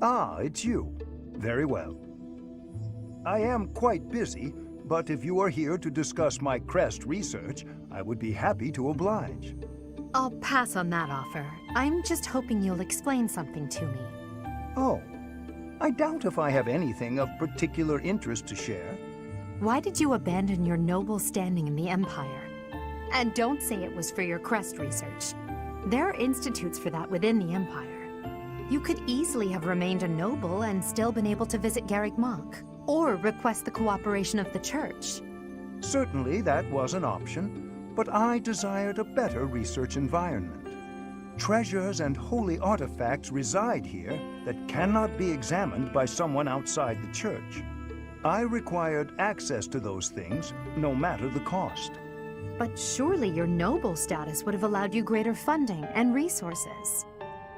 Ah, it's you. Very well. I am quite busy, but if you are here to discuss my crest research, I would be happy to oblige. I'll pass on that offer. I'm just hoping you'll explain something to me. Oh, I doubt if I have anything of particular interest to share. Why did you abandon your noble standing in the Empire? And don't say it was for your crest research. There are institutes for that within the Empire. You could easily have remained a noble and still been able to visit Garreg Mach, or request the cooperation of the Church. Certainly that was an option, but I desired a better research environment. Treasures and holy artifacts reside here that cannot be examined by someone outside the Church. I required access to those things, no matter the cost. But surely your noble status would have allowed you greater funding and resources.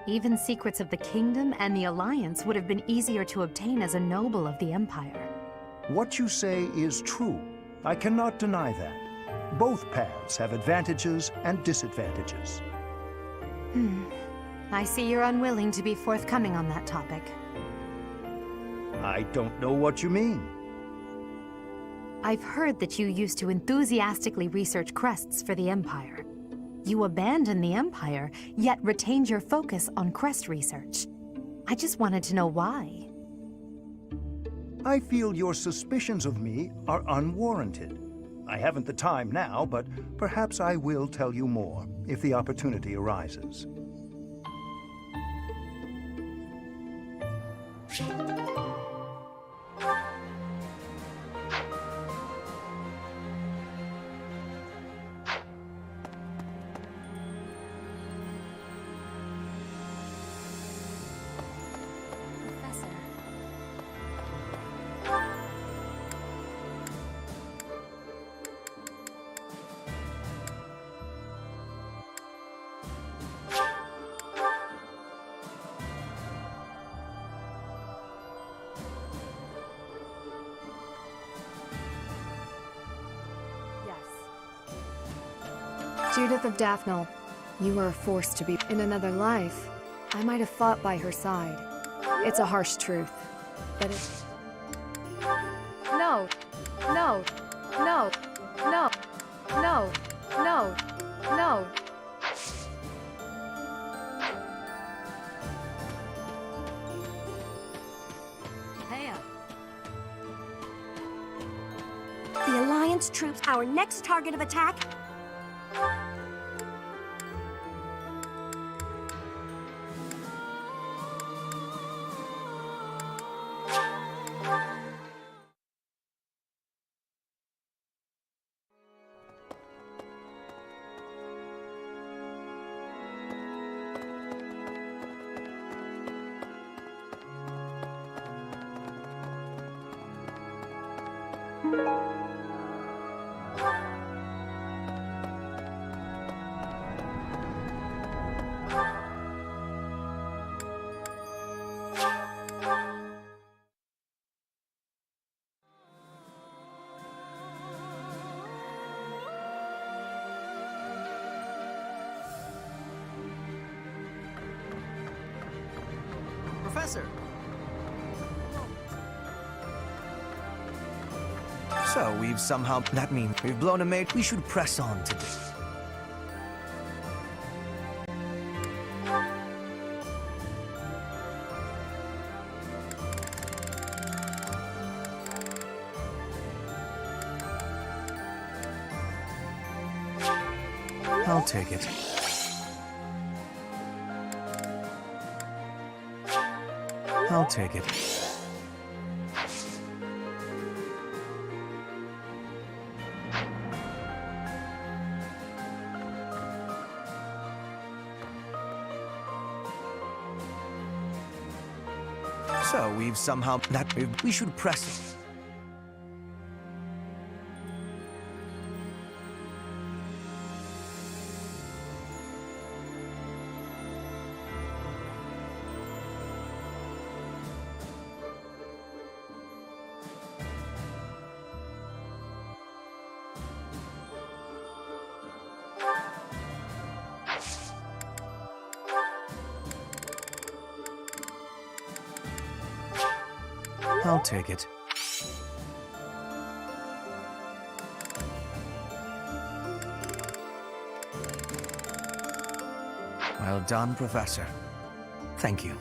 Even secrets of the Kingdom and the Alliance would have been easier to obtain as a noble of the Empire. What you say is true. I cannot deny that. Both paths have advantages and disadvantages. I see you're unwilling to be forthcoming on that topic. I don't know what you mean. I've heard that you used to enthusiastically research crests for the Empire. You abandoned the Empire, yet retained your focus on crest research. I just wanted to know why. I feel your suspicions of me are unwarranted. I haven't the time now, but perhaps I will tell you more if the opportunity arises. Judith of Daphne, you were a force to be. In another life, I might have fought by her side. It's a harsh truth, but it's... No! No! No! No! No! No! No! The Alliance troops, our next target of attack? Professor! So, we've somehow... That means we've blown a maid. We should press on to this. I'll take it. I'll take it. So, we've somehow... We should press it. I'll take it. Well done, Professor. Thank you.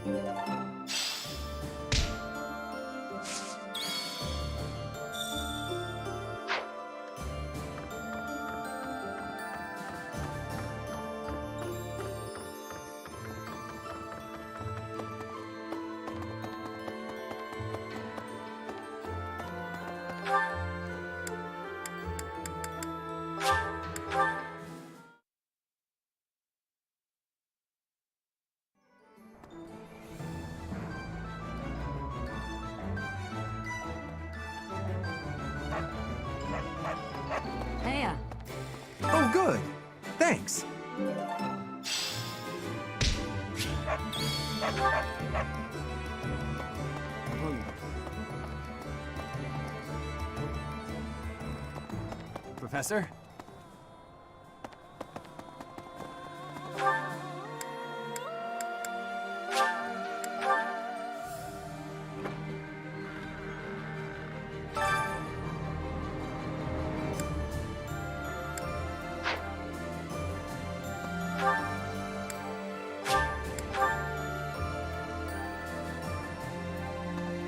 Heya. Oh, good. Thanks. Professor?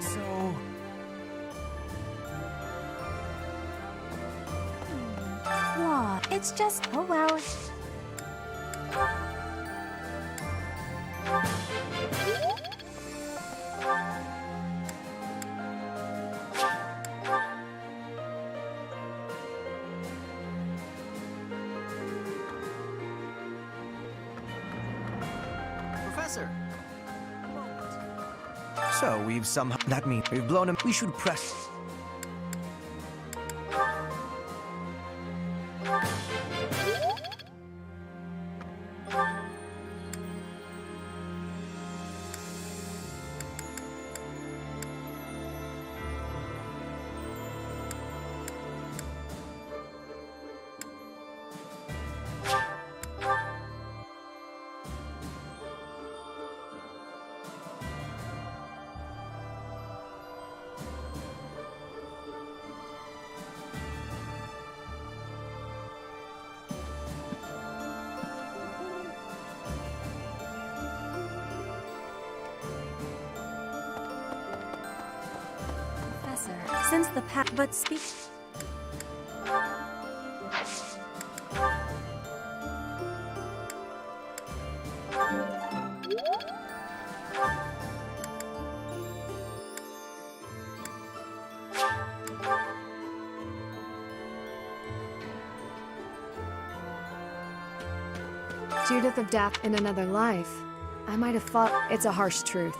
So... What? It's just, oh well. Professor! So we've somehow... That means we've blown him. We should press... Professor, since the but speak. Judith of Dath in another life. I might have thought it's a harsh truth.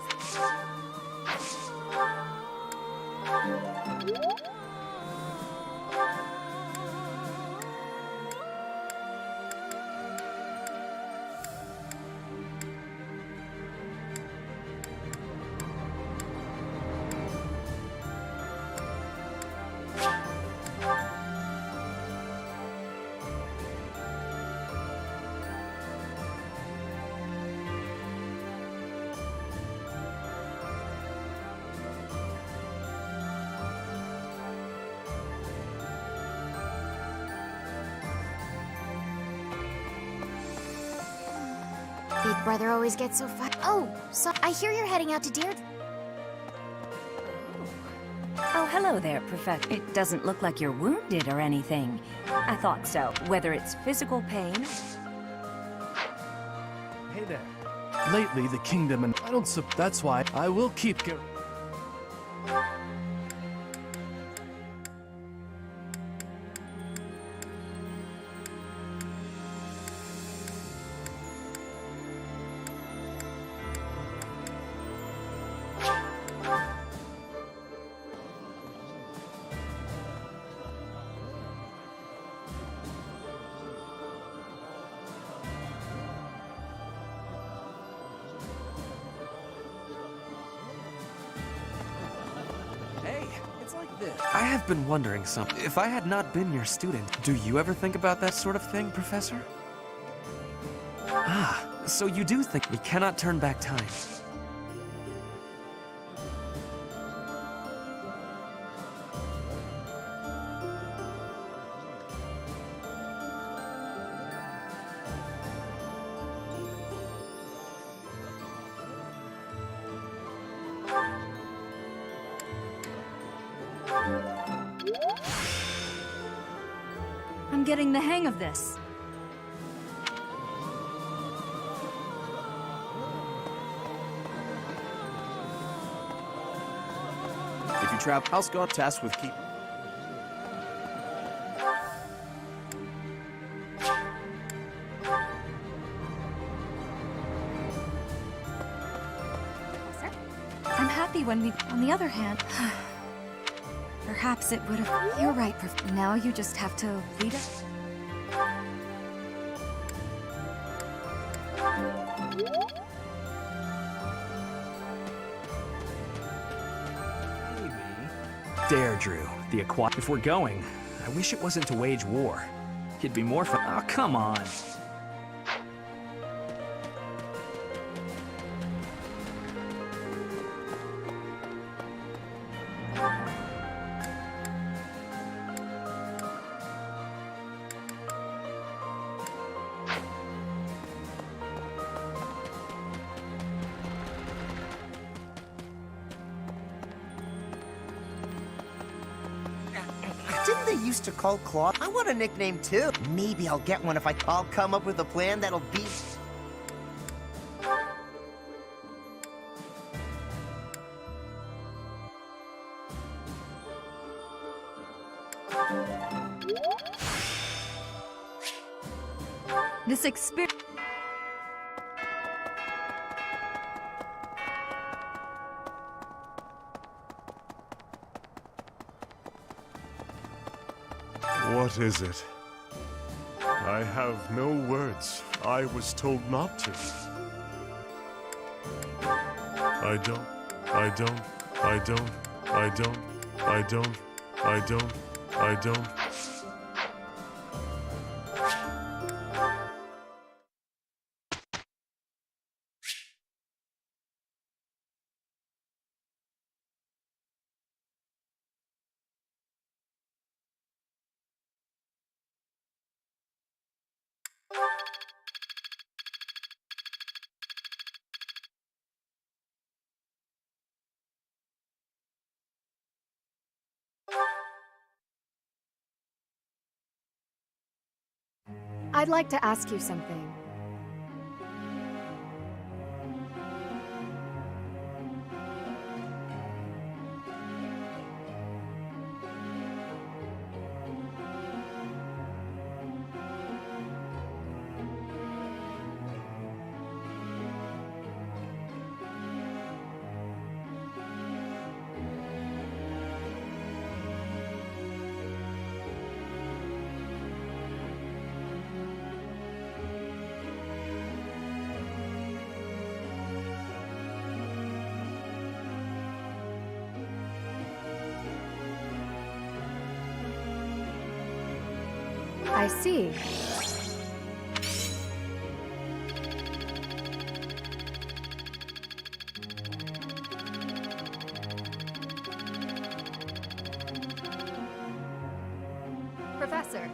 Big brother always gets so fun. Oh, so I hear you're heading out to Deirdre. Oh, hello there, Professor. It doesn't look like you're wounded or anything. I thought so. Whether it's physical pain... Hey there. Lately, the kingdom and I don't that's why I will keep I have been wondering something. If I had not been your student, do you ever think about that sort of thing, Professor? Ah, so you do think we cannot turn back time. getting the hang of this. If you trap house god test with keep. I'm happy when we... On the other hand... Perhaps it would have... You're right, now you just have to lead us. Deirdre, the If we're going, I wish it wasn't to wage war. It'd be more fun. Oh, come on. Didn't they used to call Claw? I want a nickname too. Maybe I'll get one if I'll come up with a plan that'll beat. This experience... What is it? I have no words. I was told not to. I don't. I don't. I don't. I don't. I don't. I don't. I don't. I'd like to ask you something. I see. Professor.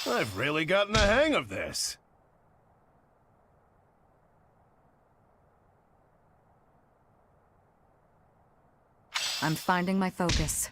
I've really gotten the hang of this. I'm finding my focus.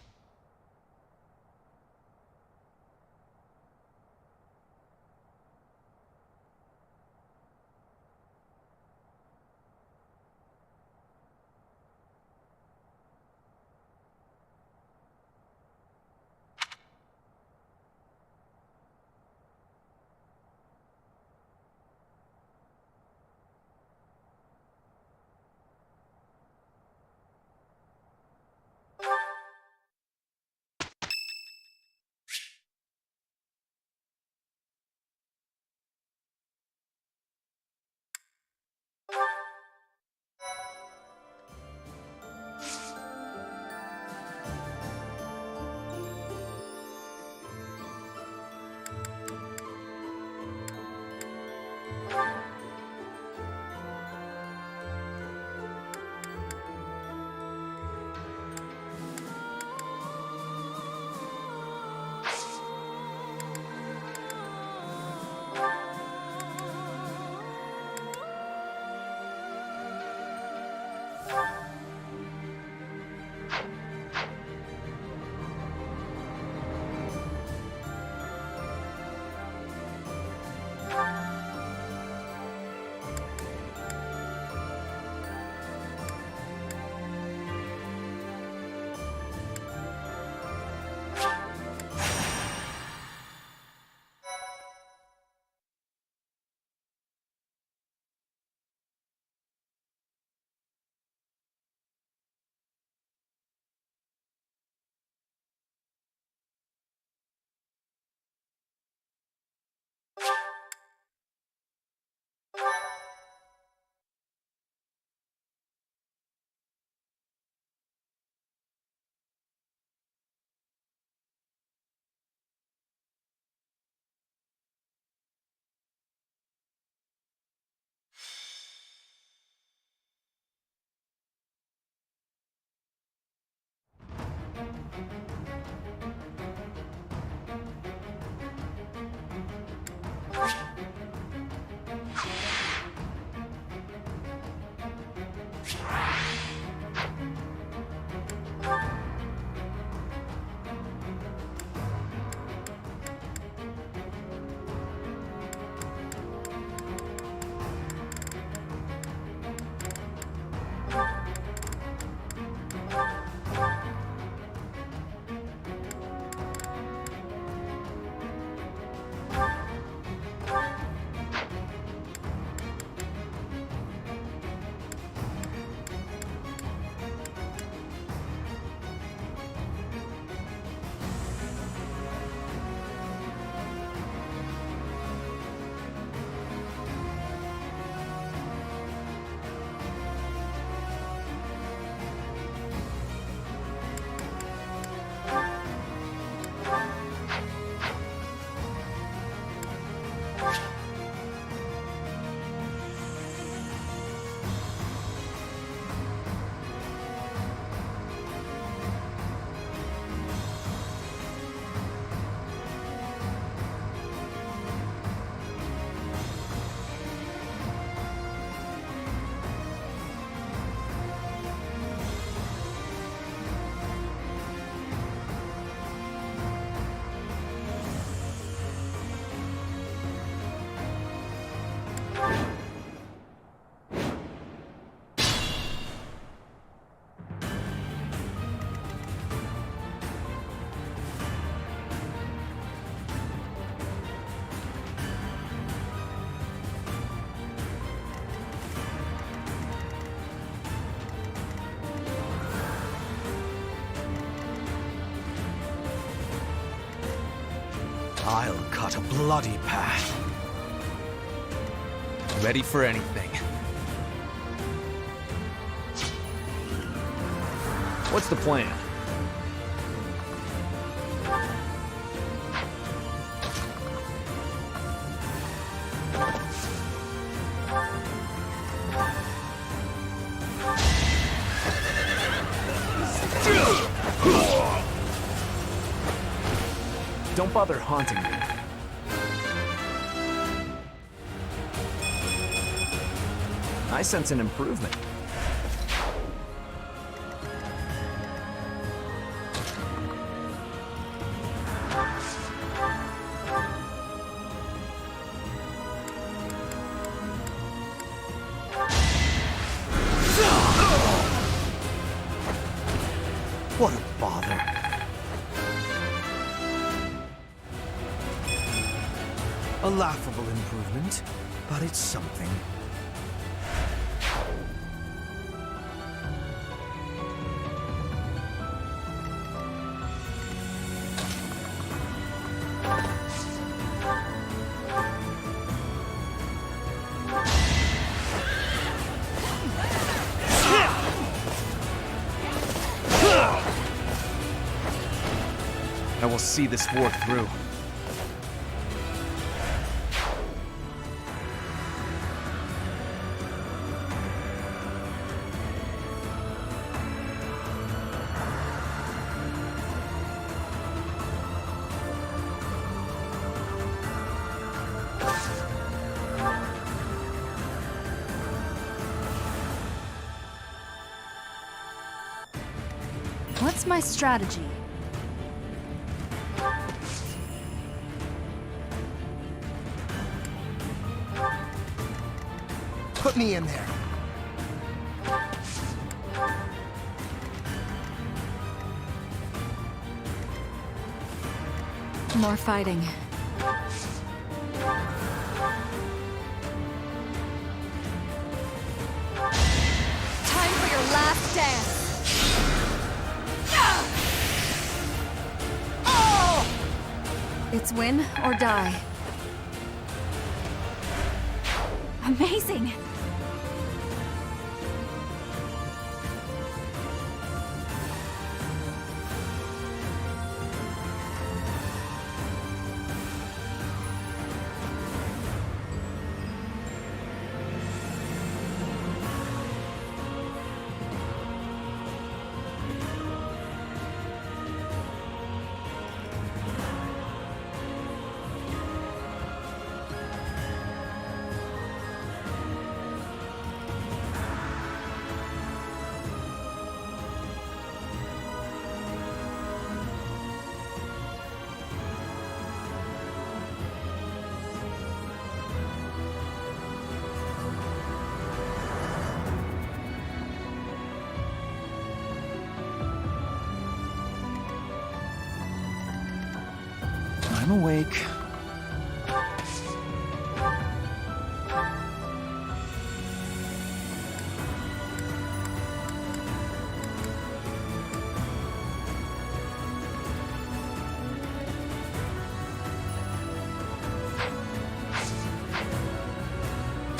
I'll cut a bloody path. Ready for anything. What's the plan? Don't bother haunting me. I sense an improvement. What a bother. A laughable improvement, but it's something. I will see this war through. What's my strategy? Put me in there. More fighting. Time for your last dance. It's win or die. Amazing! I'm awake.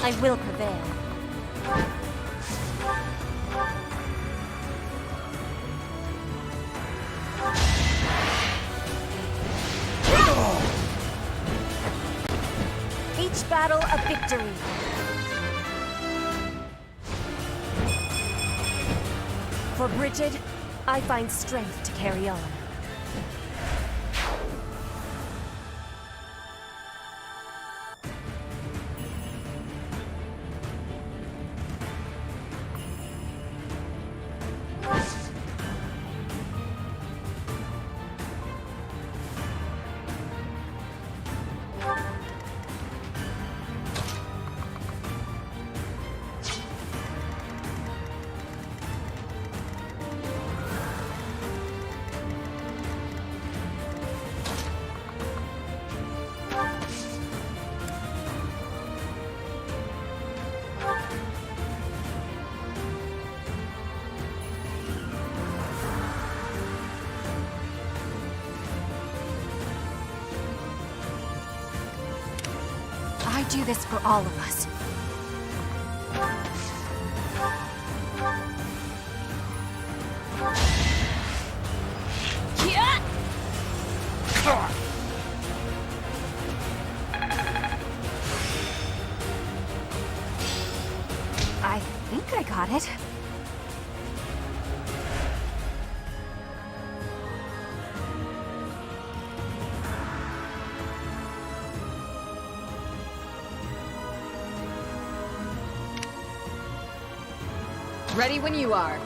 I will prevail. Each battle a victory. For Bridget, I find strength to carry on. do this for all of us. I think I got it. Ready when you are.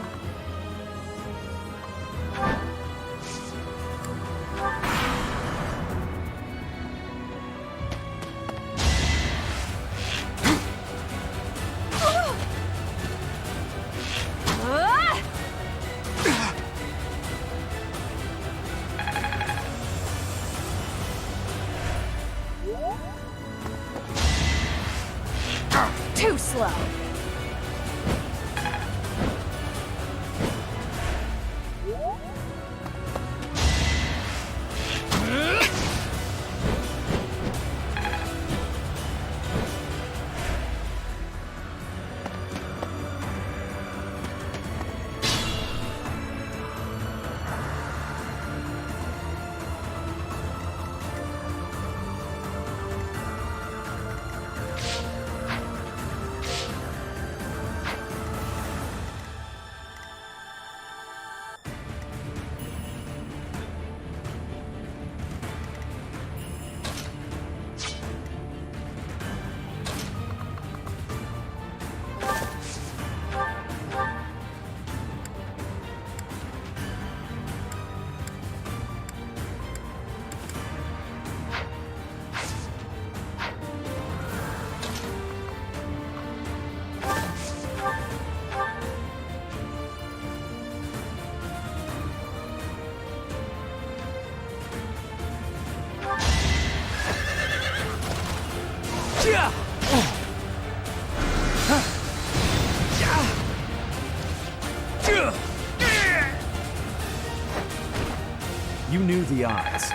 Too slow. You knew the odds.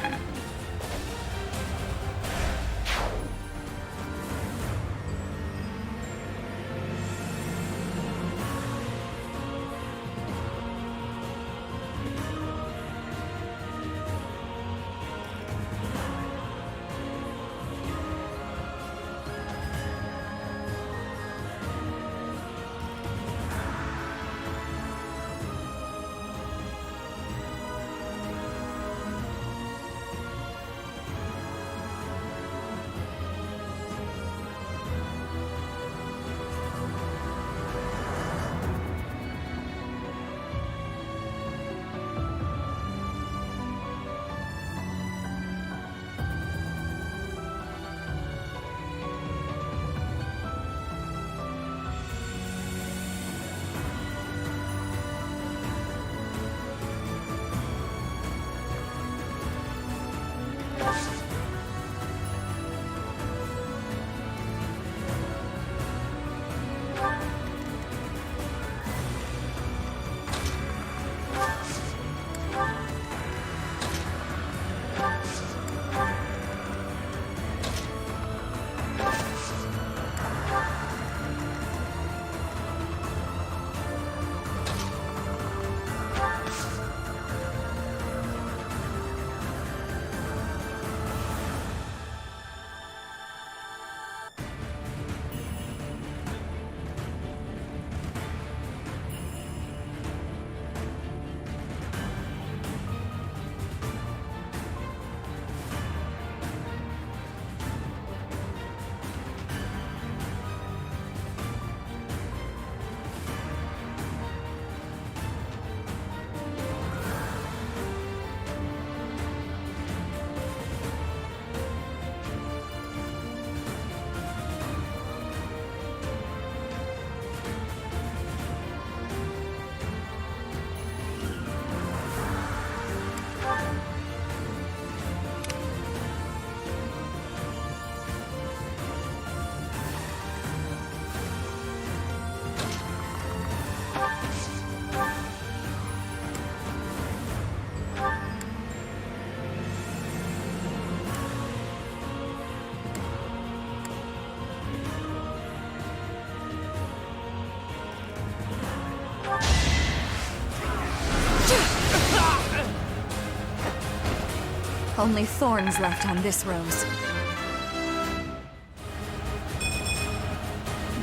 only thorns left on this rose.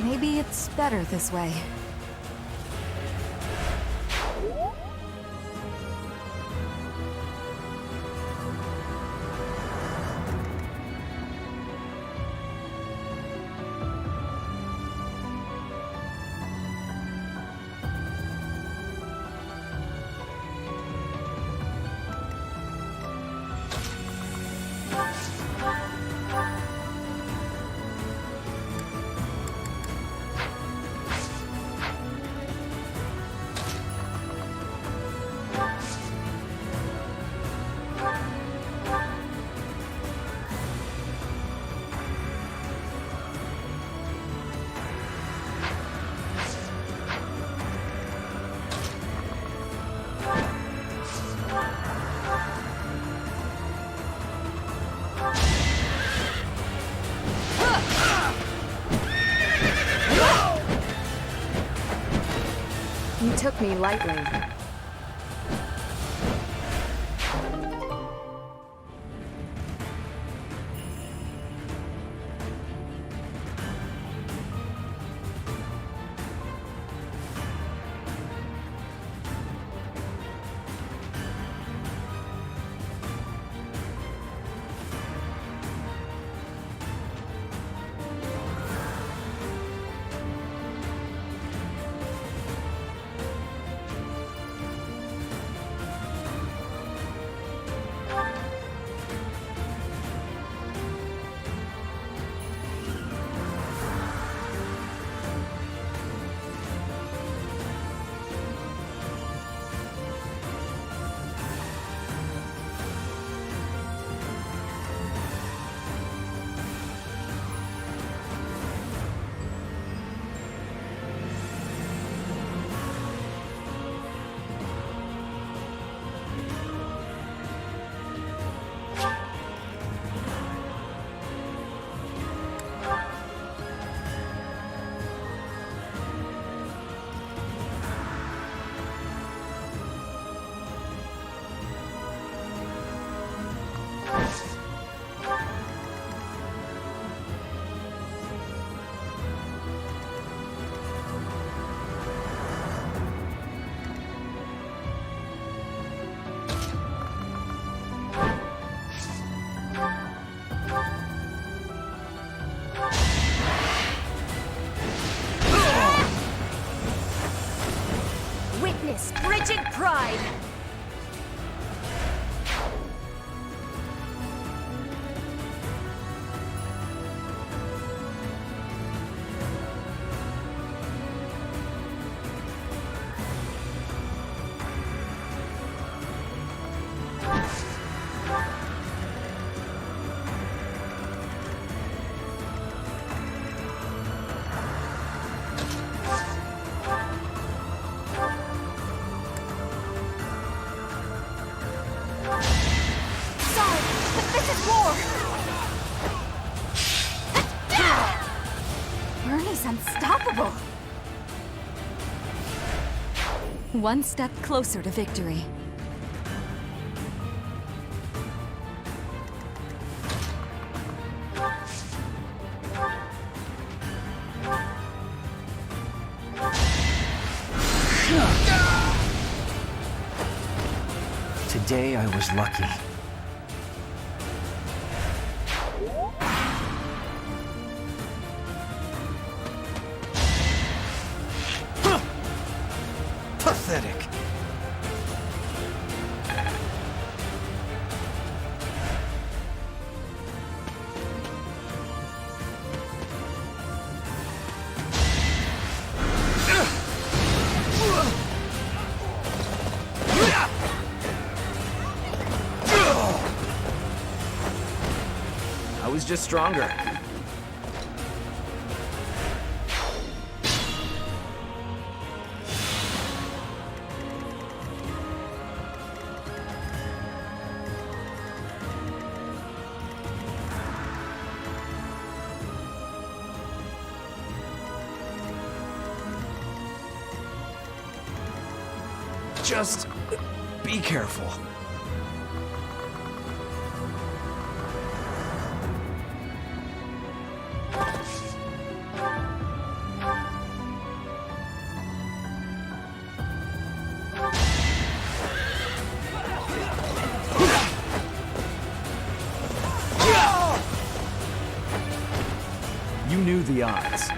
Maybe it's better this way. You took me lightly. Witness frigid pride! Bernie's unstoppable! One step closer to victory. Today I was lucky. Pathetic. I was just stronger. Just be careful. through the eyes.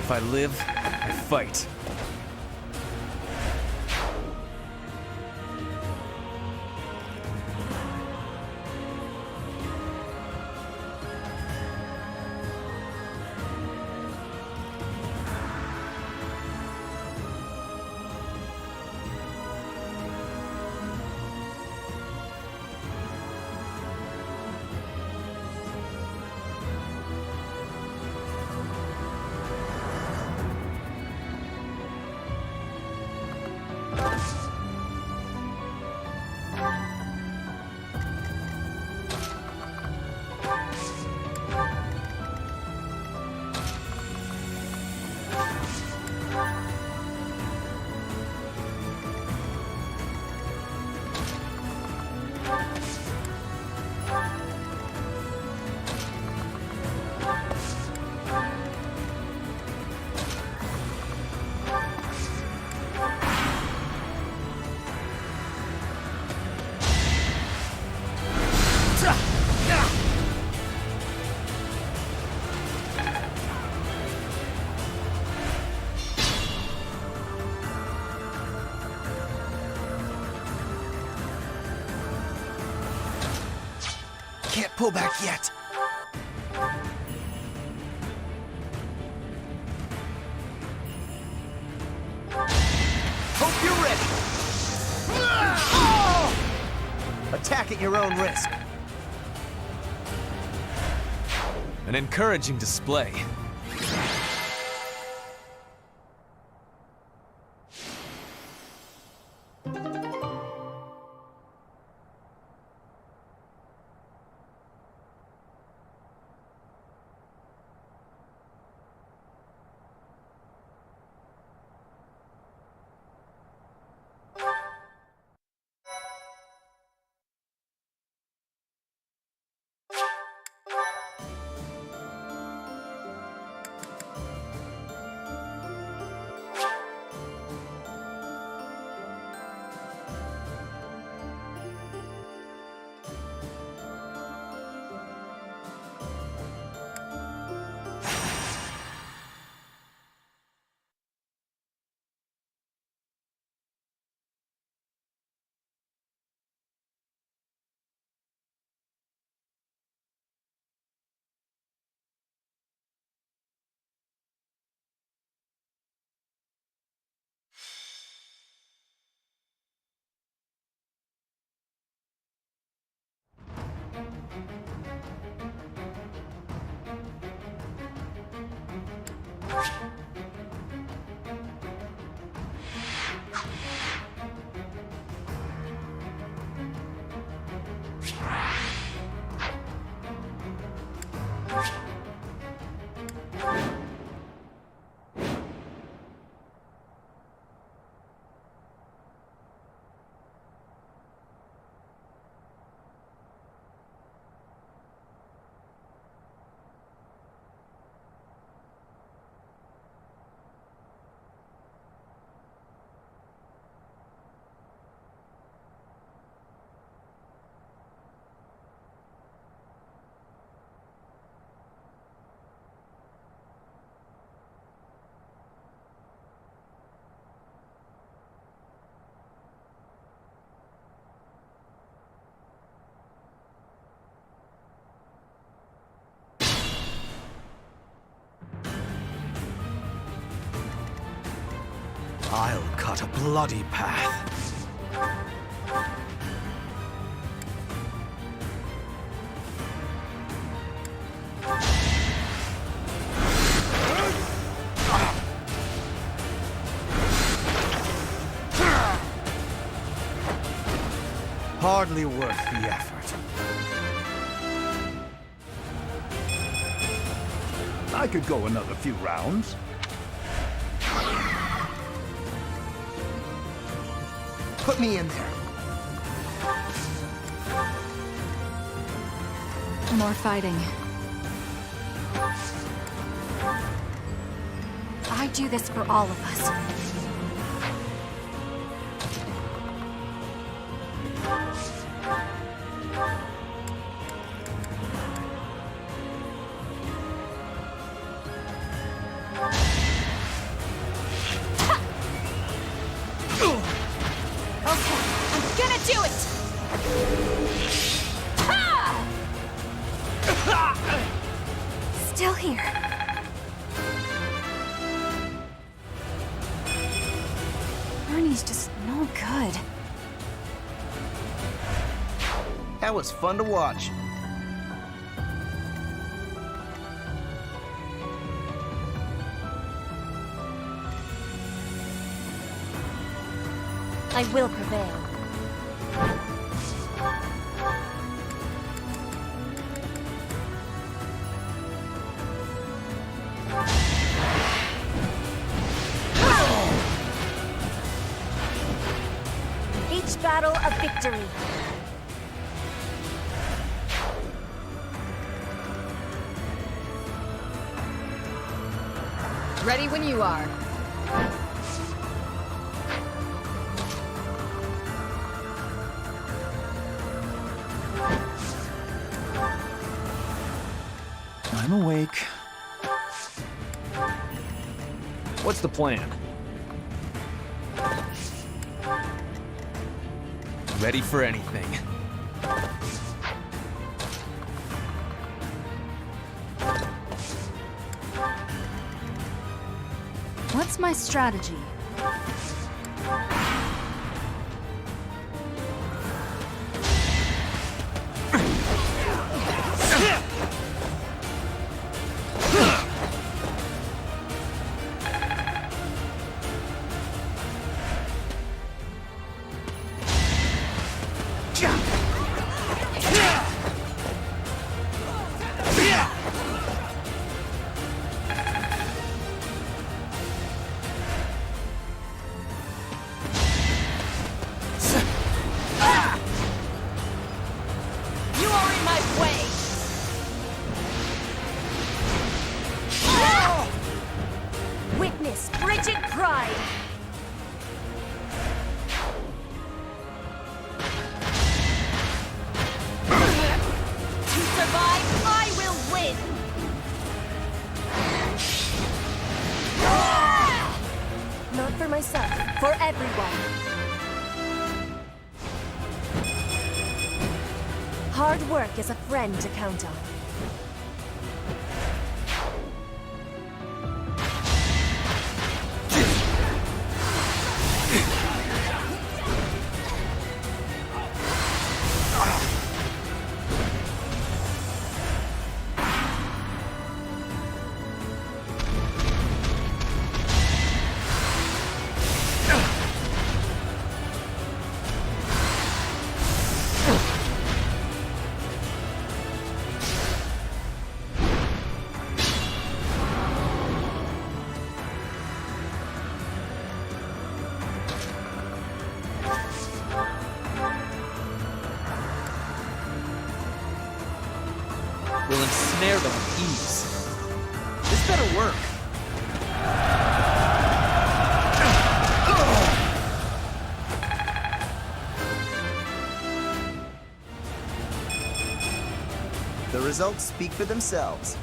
If I live, I fight. Can't pull back yet. Hope you're ready. Attack at your own risk. An encouraging display. I'll cut a bloody path. Hardly worth the effort. I could go another few rounds. Put me in there. More fighting. I do this for all of us. Still here. Ernie's just no good. That was fun to watch. I will prevail. Each battle a victory. Ready when you are. I'm awake. What's the plan? Ready for anything. What's my strategy? Witness frigid pride. To survive, I will win. Not for myself, for everyone. Hard work is a friend to count on. We'll ensnare them with ease. This better work. The results speak for themselves.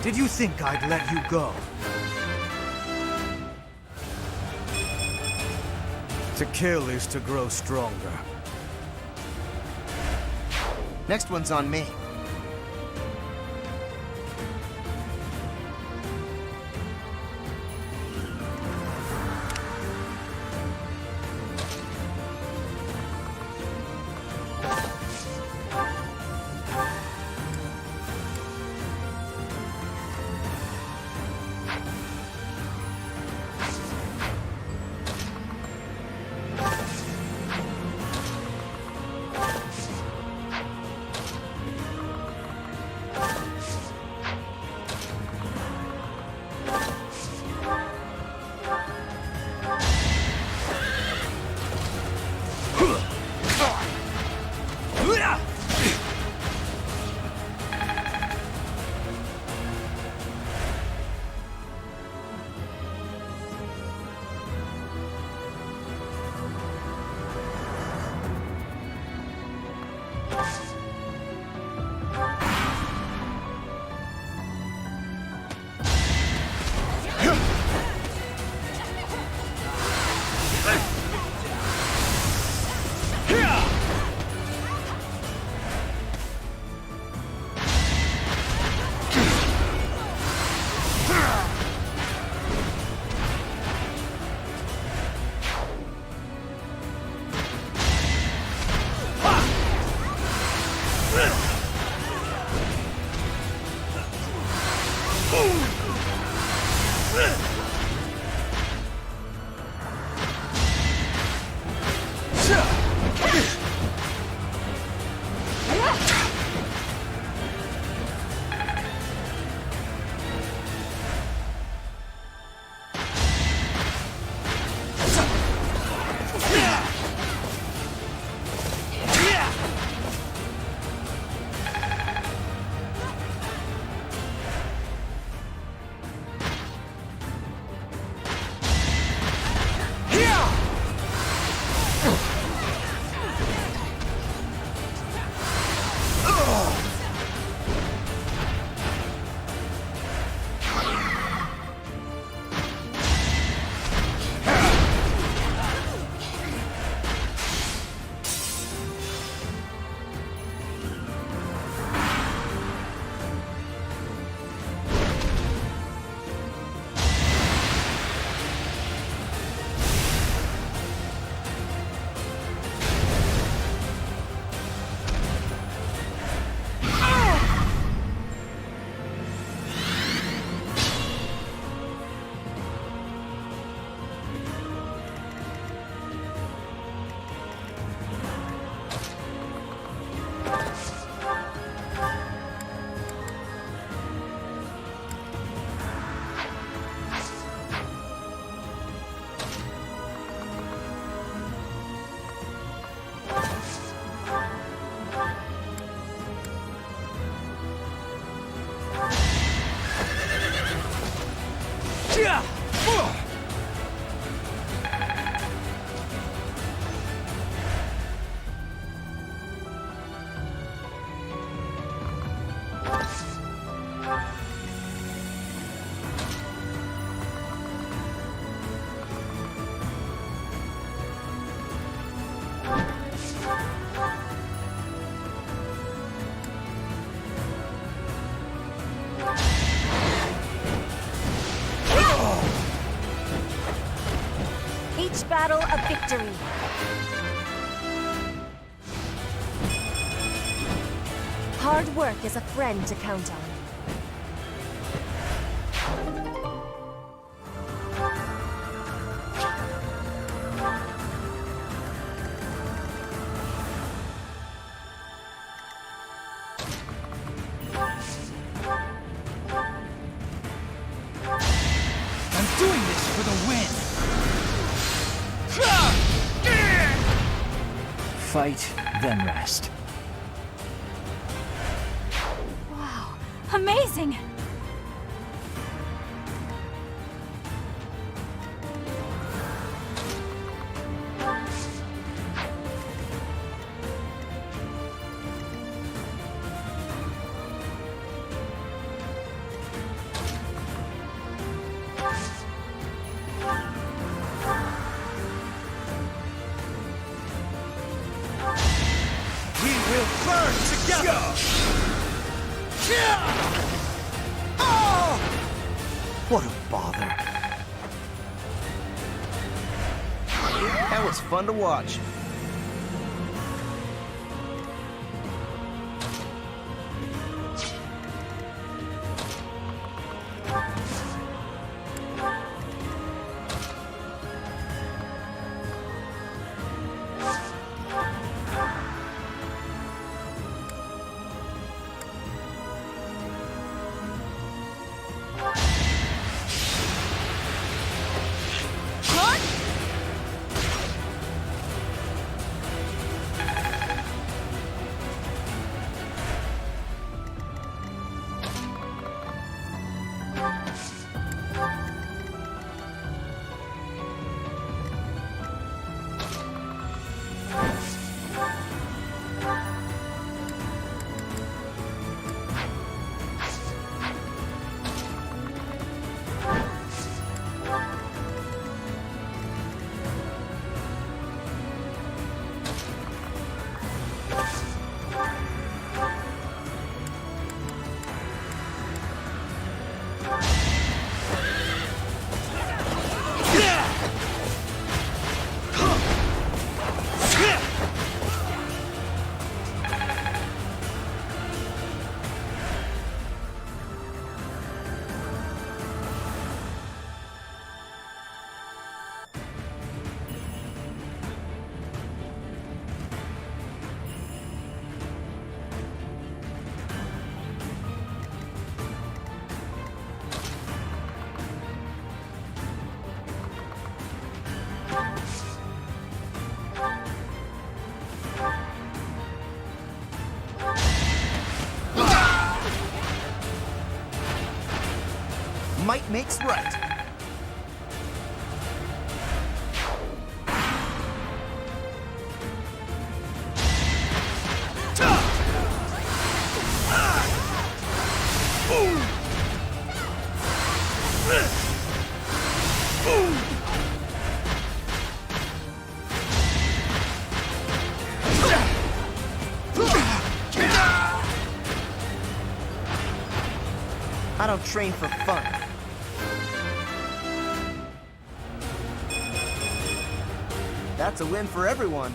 Did you think I'd let you go? To kill is to grow stronger. Next one's on me. Each battle a victory. Hard work is a friend to count on. I'm doing this for the win! Fight, then rest. Wow, amazing! Oh! What a bother. That was fun to watch. Might makes right. I don't train for fun. That's a win for everyone.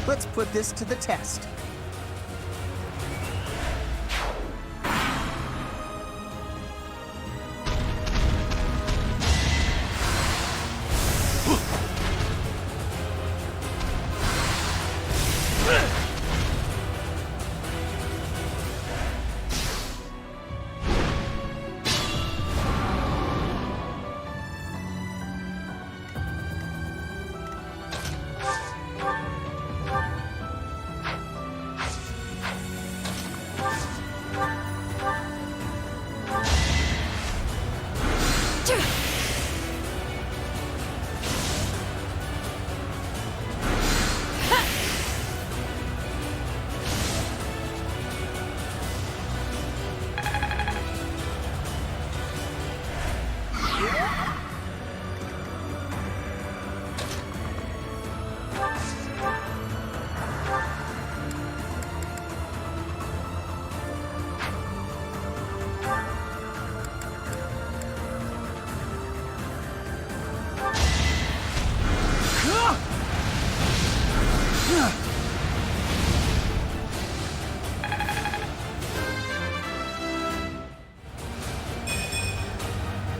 Let's put this to the test.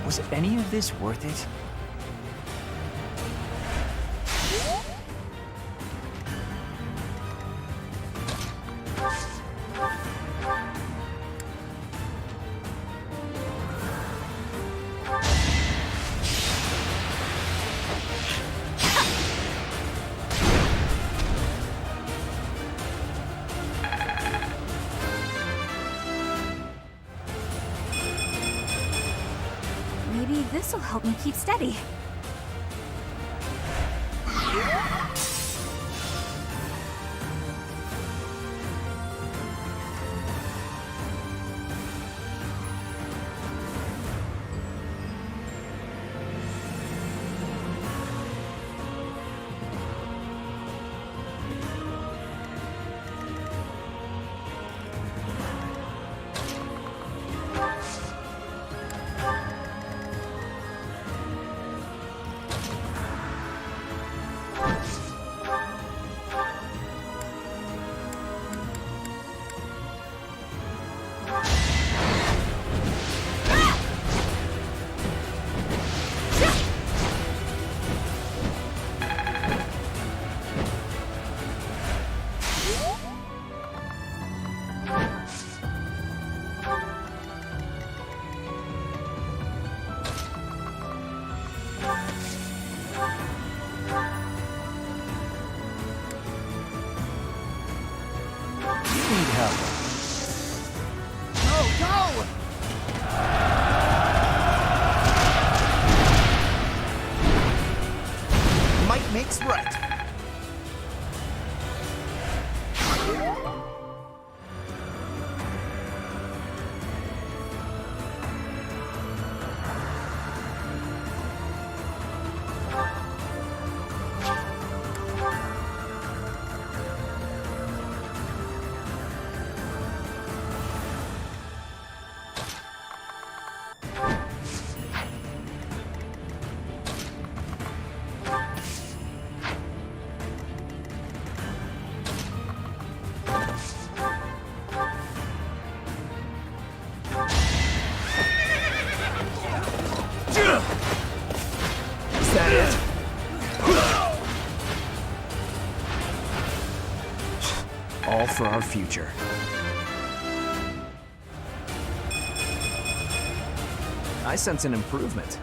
Was any of this worth it? Maybe this'll help me keep steady. Need help. Go! Might makes right. Is that it? All for our future. I sense an improvement.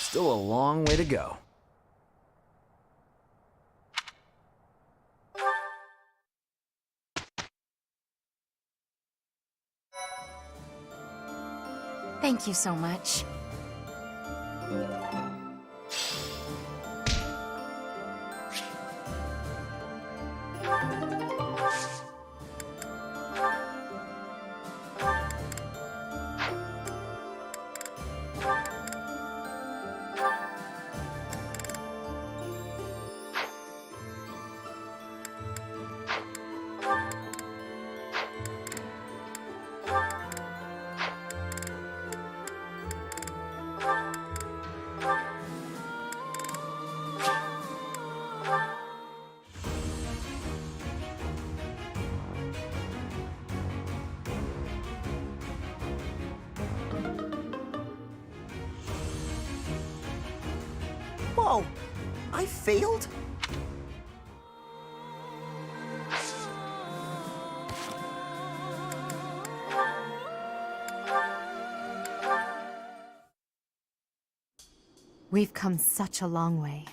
Still a long way to go. Thank you so much. Whoa! I failed? We've come such a long way.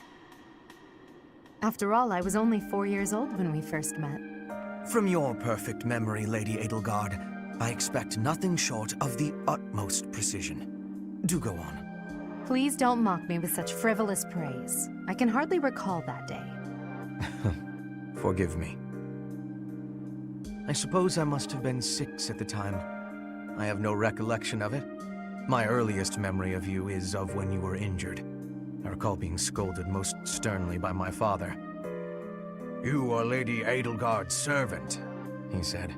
After all, I was only 4 years old when we first met. From your perfect memory, Lady Edelgard, I expect nothing short of the utmost precision. Do go on. Please don't mock me with such frivolous praise. I can hardly recall that day. Forgive me. I suppose I must have been 6 at the time. I have no recollection of it. My earliest memory of you is of when you were injured. I recall being scolded most sternly by my father. You are Lady Edelgard's servant, he said.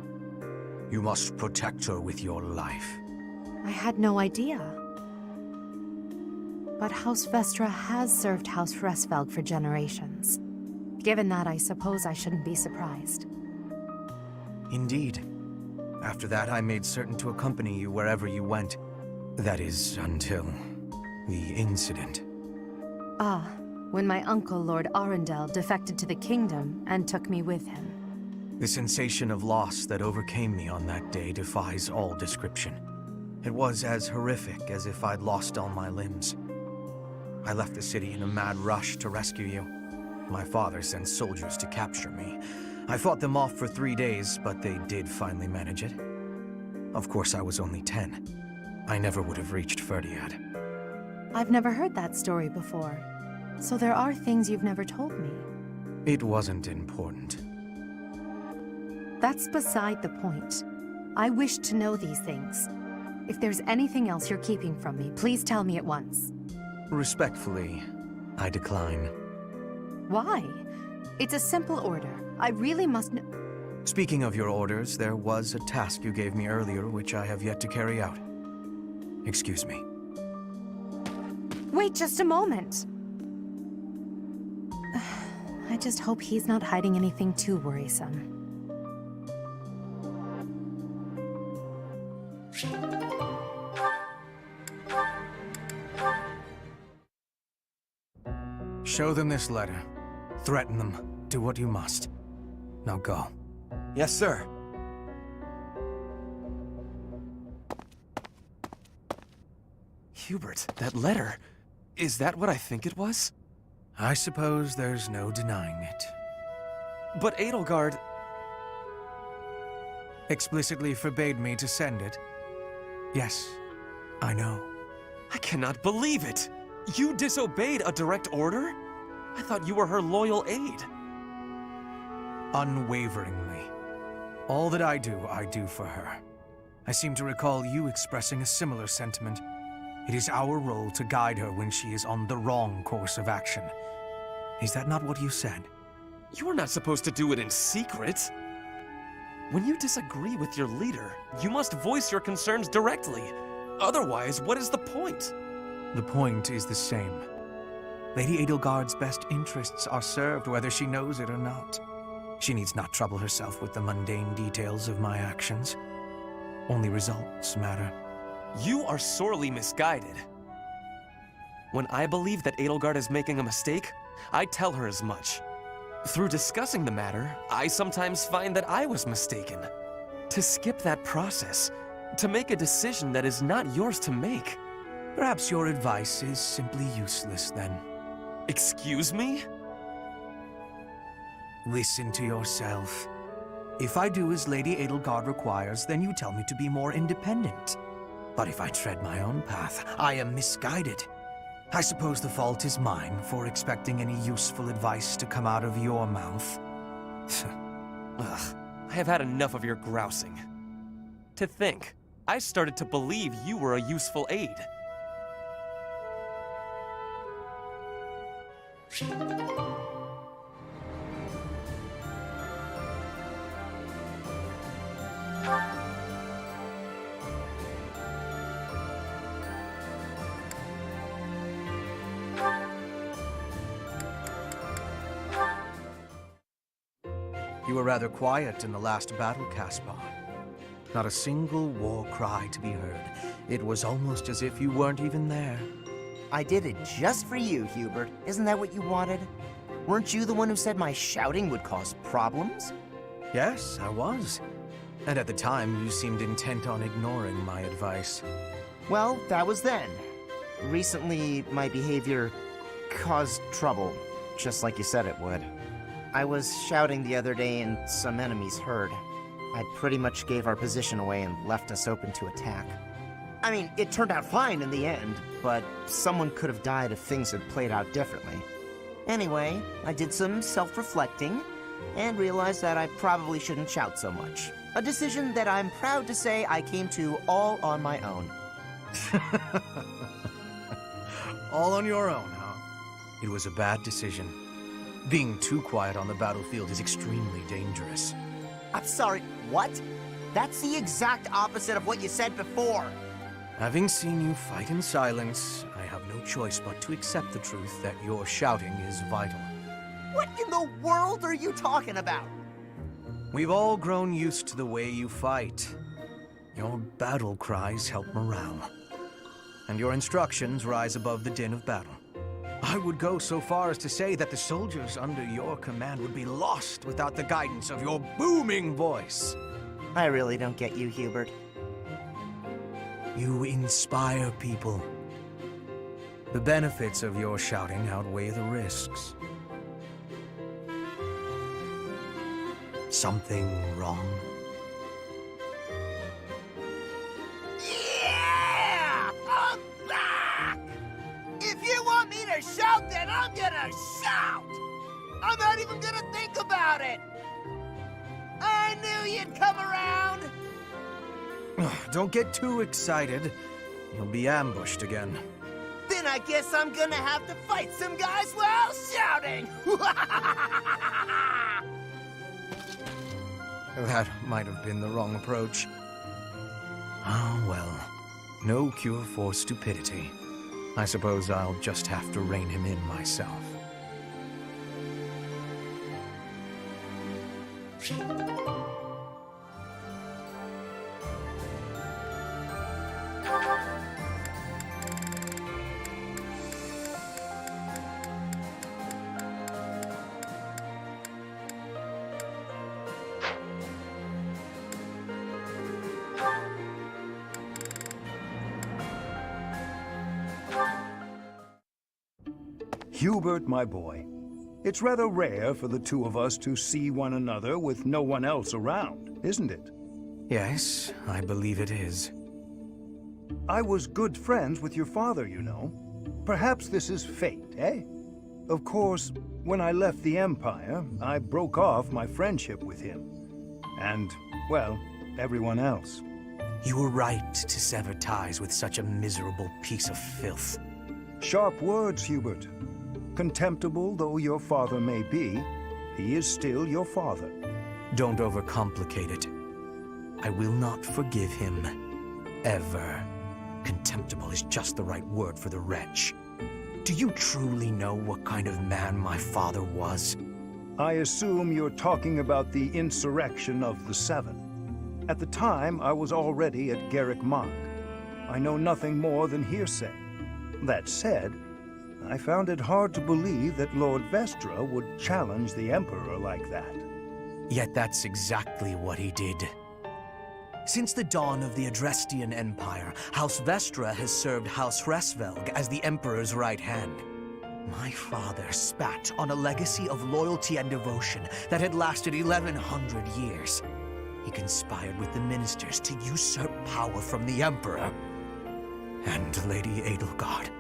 You must protect her with your life. I had no idea. But House Vestra has served House Fresfelg for generations. Given that, I suppose I shouldn't be surprised. Indeed. After that, I made certain to accompany you wherever you went. That is, until the incident. Ah, when my uncle, Lord Arundel, defected to the kingdom and took me with him. The sensation of loss that overcame me on that day defies all description. It was as horrific as if I'd lost all my limbs. I left the city in a mad rush to rescue you. My father sent soldiers to capture me. I fought them off for 3 days, but they did finally manage it. Of course, I was only 10. I never would have reached Ferdiad. I've never heard that story before. So there are things you've never told me. It wasn't important. That's beside the point. I wish to know these things. If there's anything else you're keeping from me, please tell me at once. Respectfully, I decline. Why? It's a simple order. I really must know. Speaking of your orders, there was a task you gave me earlier which I have yet to carry out. Excuse me. Wait just a moment. I just hope he's not hiding anything too worrisome. Show them this letter. Threaten them. Do what you must. Now go. Yes, sir. Hubert, that letter. Is that what I think it was? I suppose there's no denying it. But Edelgard explicitly forbade me to send it. Yes, I know. I cannot believe it! You disobeyed a direct order? I thought you were her loyal aide. Unwaveringly. All that I do for her. I seem to recall you expressing a similar sentiment. It is our role to guide her when she is on the wrong course of action. Is that not what you said? You are not supposed to do it in secret. When you disagree with your leader, you must voice your concerns directly. Otherwise, what is the point? The point is the same. Lady Edelgard's best interests are served whether she knows it or not. She needs not trouble herself with the mundane details of my actions. Only results matter. You are sorely misguided. When I believe that Edelgard is making a mistake, I tell her as much. Through discussing the matter, I sometimes find that I was mistaken. To skip that process, to make a decision that is not yours to make. Perhaps your advice is simply useless then. Excuse me? Listen to yourself. If I do as Lady Edelgard requires, then you tell me to be more independent. But if I tread my own path, I am misguided. I suppose the fault is mine for expecting any useful advice to come out of your mouth. Ugh, I have had enough of your grousing. To think, I started to believe you were a useful aide. You were rather quiet in the last battle, Caspar. Not a single war cry to be heard. It was almost as if you weren't even there. I did it just for you, Hubert. Isn't that what you wanted? Weren't you the one who said my shouting would cause problems? Yes, I was. And at the time, you seemed intent on ignoring my advice. Well, that was then. Recently, my behavior caused trouble, just like you said it would. I was shouting the other day and some enemies heard. I pretty much gave our position away and left us open to attack. I mean, it turned out fine in the end, but someone could have died if things had played out differently. Anyway, I did some self-reflecting and realized that I probably shouldn't shout so much. A decision that I'm proud to say I came to all on my own. All on your own, huh? It was a bad decision. Being too quiet on the battlefield is extremely dangerous. I'm sorry, what? That's the exact opposite of what you said before. Having seen you fight in silence, I have no choice but to accept the truth that your shouting is vital. What in the world are you talking about? We've all grown used to the way you fight. Your battle cries help morale, and your instructions rise above the din of battle. I would go so far as to say that the soldiers under your command would be lost without the guidance of your booming voice. I really don't get you, Hubert. You inspire people. The benefits of your shouting outweigh the risks. Something wrong? Yeah! I'm back! If you want me to shout, then I'm gonna shout! I'm not even gonna think about it! I knew you'd come around! Don't get too excited. You'll be ambushed again. Then I guess I'm gonna have to fight some guys while shouting! That might have been the wrong approach. Ah, well. No cure for stupidity. I suppose I'll just have to rein him in myself. Hubert, my boy, it's rather rare for the two of us to see one another with no one else around, isn't it? Yes, I believe it is. I was good friends with your father, you know. Perhaps this is fate, eh? Of course, when I left the Empire, I broke off my friendship with him. And, well, everyone else. You were right to sever ties with such a miserable piece of filth. Sharp words, Hubert. Contemptible though your father may be, he is still your father. Don't overcomplicate it. I will not forgive him. Ever. Contemptible is just the right word for the wretch. Do you truly know what kind of man my father was? I assume you're talking about the insurrection of the Seven. At the time, I was already at Garrick Mach. I know nothing more than hearsay. That said, I found it hard to believe that Lord Vestra would challenge the Emperor like that. Yet that's exactly what he did. Since the dawn of the Adrestian Empire, House Vestra has served House Hresvelg as the Emperor's right hand. My father spat on a legacy of loyalty and devotion that had lasted 1100 years. He conspired with the ministers to usurp power from the Emperor and Lady Edelgard.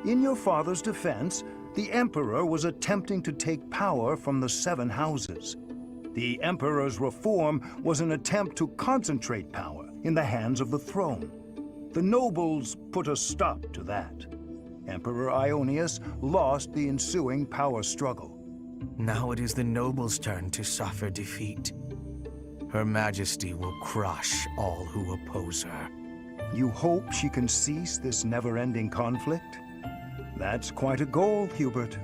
In your father's defense, the Emperor was attempting to take power from the Seven Houses. The Emperor's reform was an attempt to concentrate power in the hands of the throne. The nobles put a stop to that. Emperor Ionius lost the ensuing power struggle. Now it is the nobles' turn to suffer defeat. Her Majesty will crush all who oppose her. You hope she can cease this never-ending conflict? That's quite a goal, Hubert.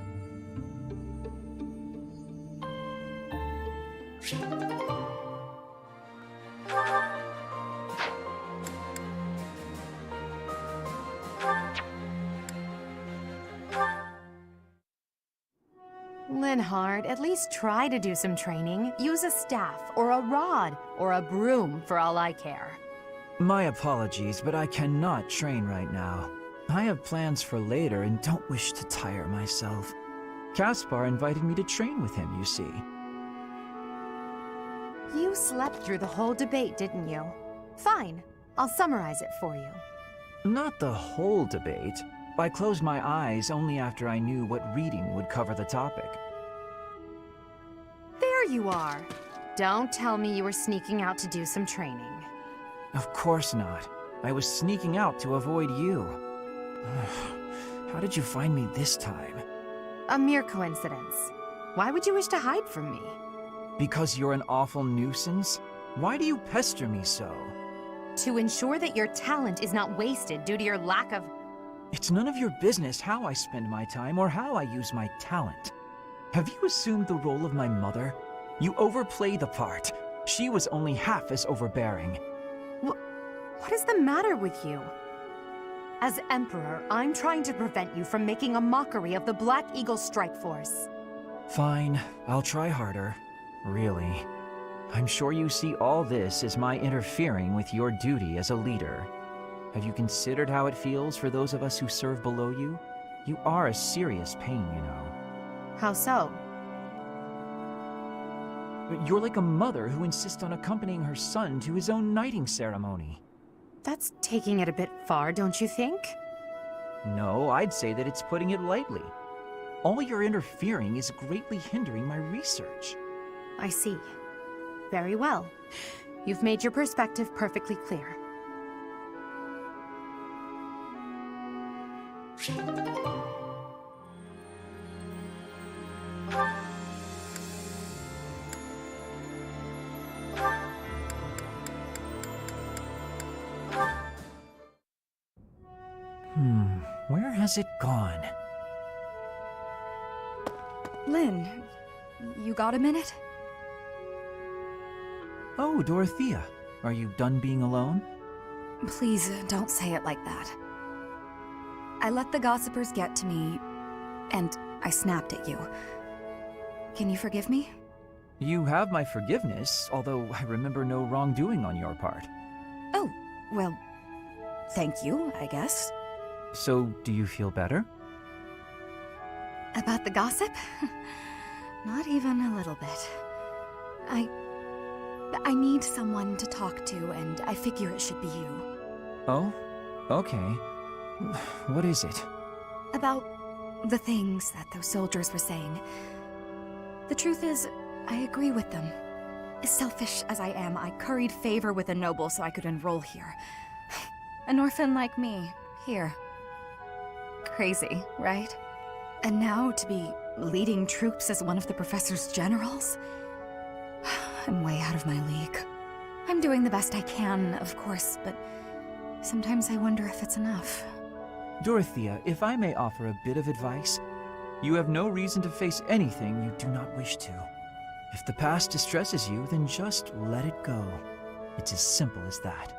Linhard, at least try to do some training. Use a staff, or a rod, or a broom, for all I care. My apologies, but I cannot train right now. I have plans for later and don't wish to tire myself. Caspar invited me to train with him, you see. You slept through the whole debate, didn't you? Fine. I'll summarize it for you. Not the whole debate. I closed my eyes only after I knew what reading would cover the topic. There you are. Don't tell me you were sneaking out to do some training. Of course not. I was sneaking out to avoid you. How did you find me this time? A mere coincidence. Why would you wish to hide from me? Because you're an awful nuisance? Why do you pester me so? To ensure that your talent is not wasted due to your lack of... It's none of your business how I spend my time or how I use my talent. Have you assumed the role of my mother? You overplay the part. She was only half as overbearing. What is the matter with you? As Emperor, I'm trying to prevent you from making a mockery of the Black Eagle Strike Force. Fine, I'll try harder. Really. I'm sure you see all this as my interfering with your duty as a leader. Have you considered how it feels for those of us who serve below you? You are a serious pain, you know. How so? You're like a mother who insists on accompanying her son to his own knighting ceremony. That's taking it a bit far, don't you think? No, I'd say that it's putting it lightly. All your interfering is greatly hindering my research. I see. Very well. You've made your perspective perfectly clear. Where has it gone? Lynn, you got a minute? Oh, Dorothea. Are you done being alone? Please don't say it like that. I let the gossipers get to me, and I snapped at you. Can you forgive me? You have my forgiveness, although I remember no wrongdoing on your part. Oh, well, thank you, I guess. So, do you feel better? About the gossip? Not even a little bit. I need someone to talk to, and I figure it should be you. Oh? Okay. What is it? About the things that those soldiers were saying. The truth is, I agree with them. As selfish as I am, I curried favor with a noble so I could enroll here. An orphan like me, here. Crazy, right? And now to be leading troops as one of the professor's generals? I'm way out of my league. I'm doing the best I can, of course, but sometimes I wonder if it's enough. Dorothea, if I may offer a bit of advice, you have no reason to face anything you do not wish to. If the past distresses you, then just let it go. It's as simple as that.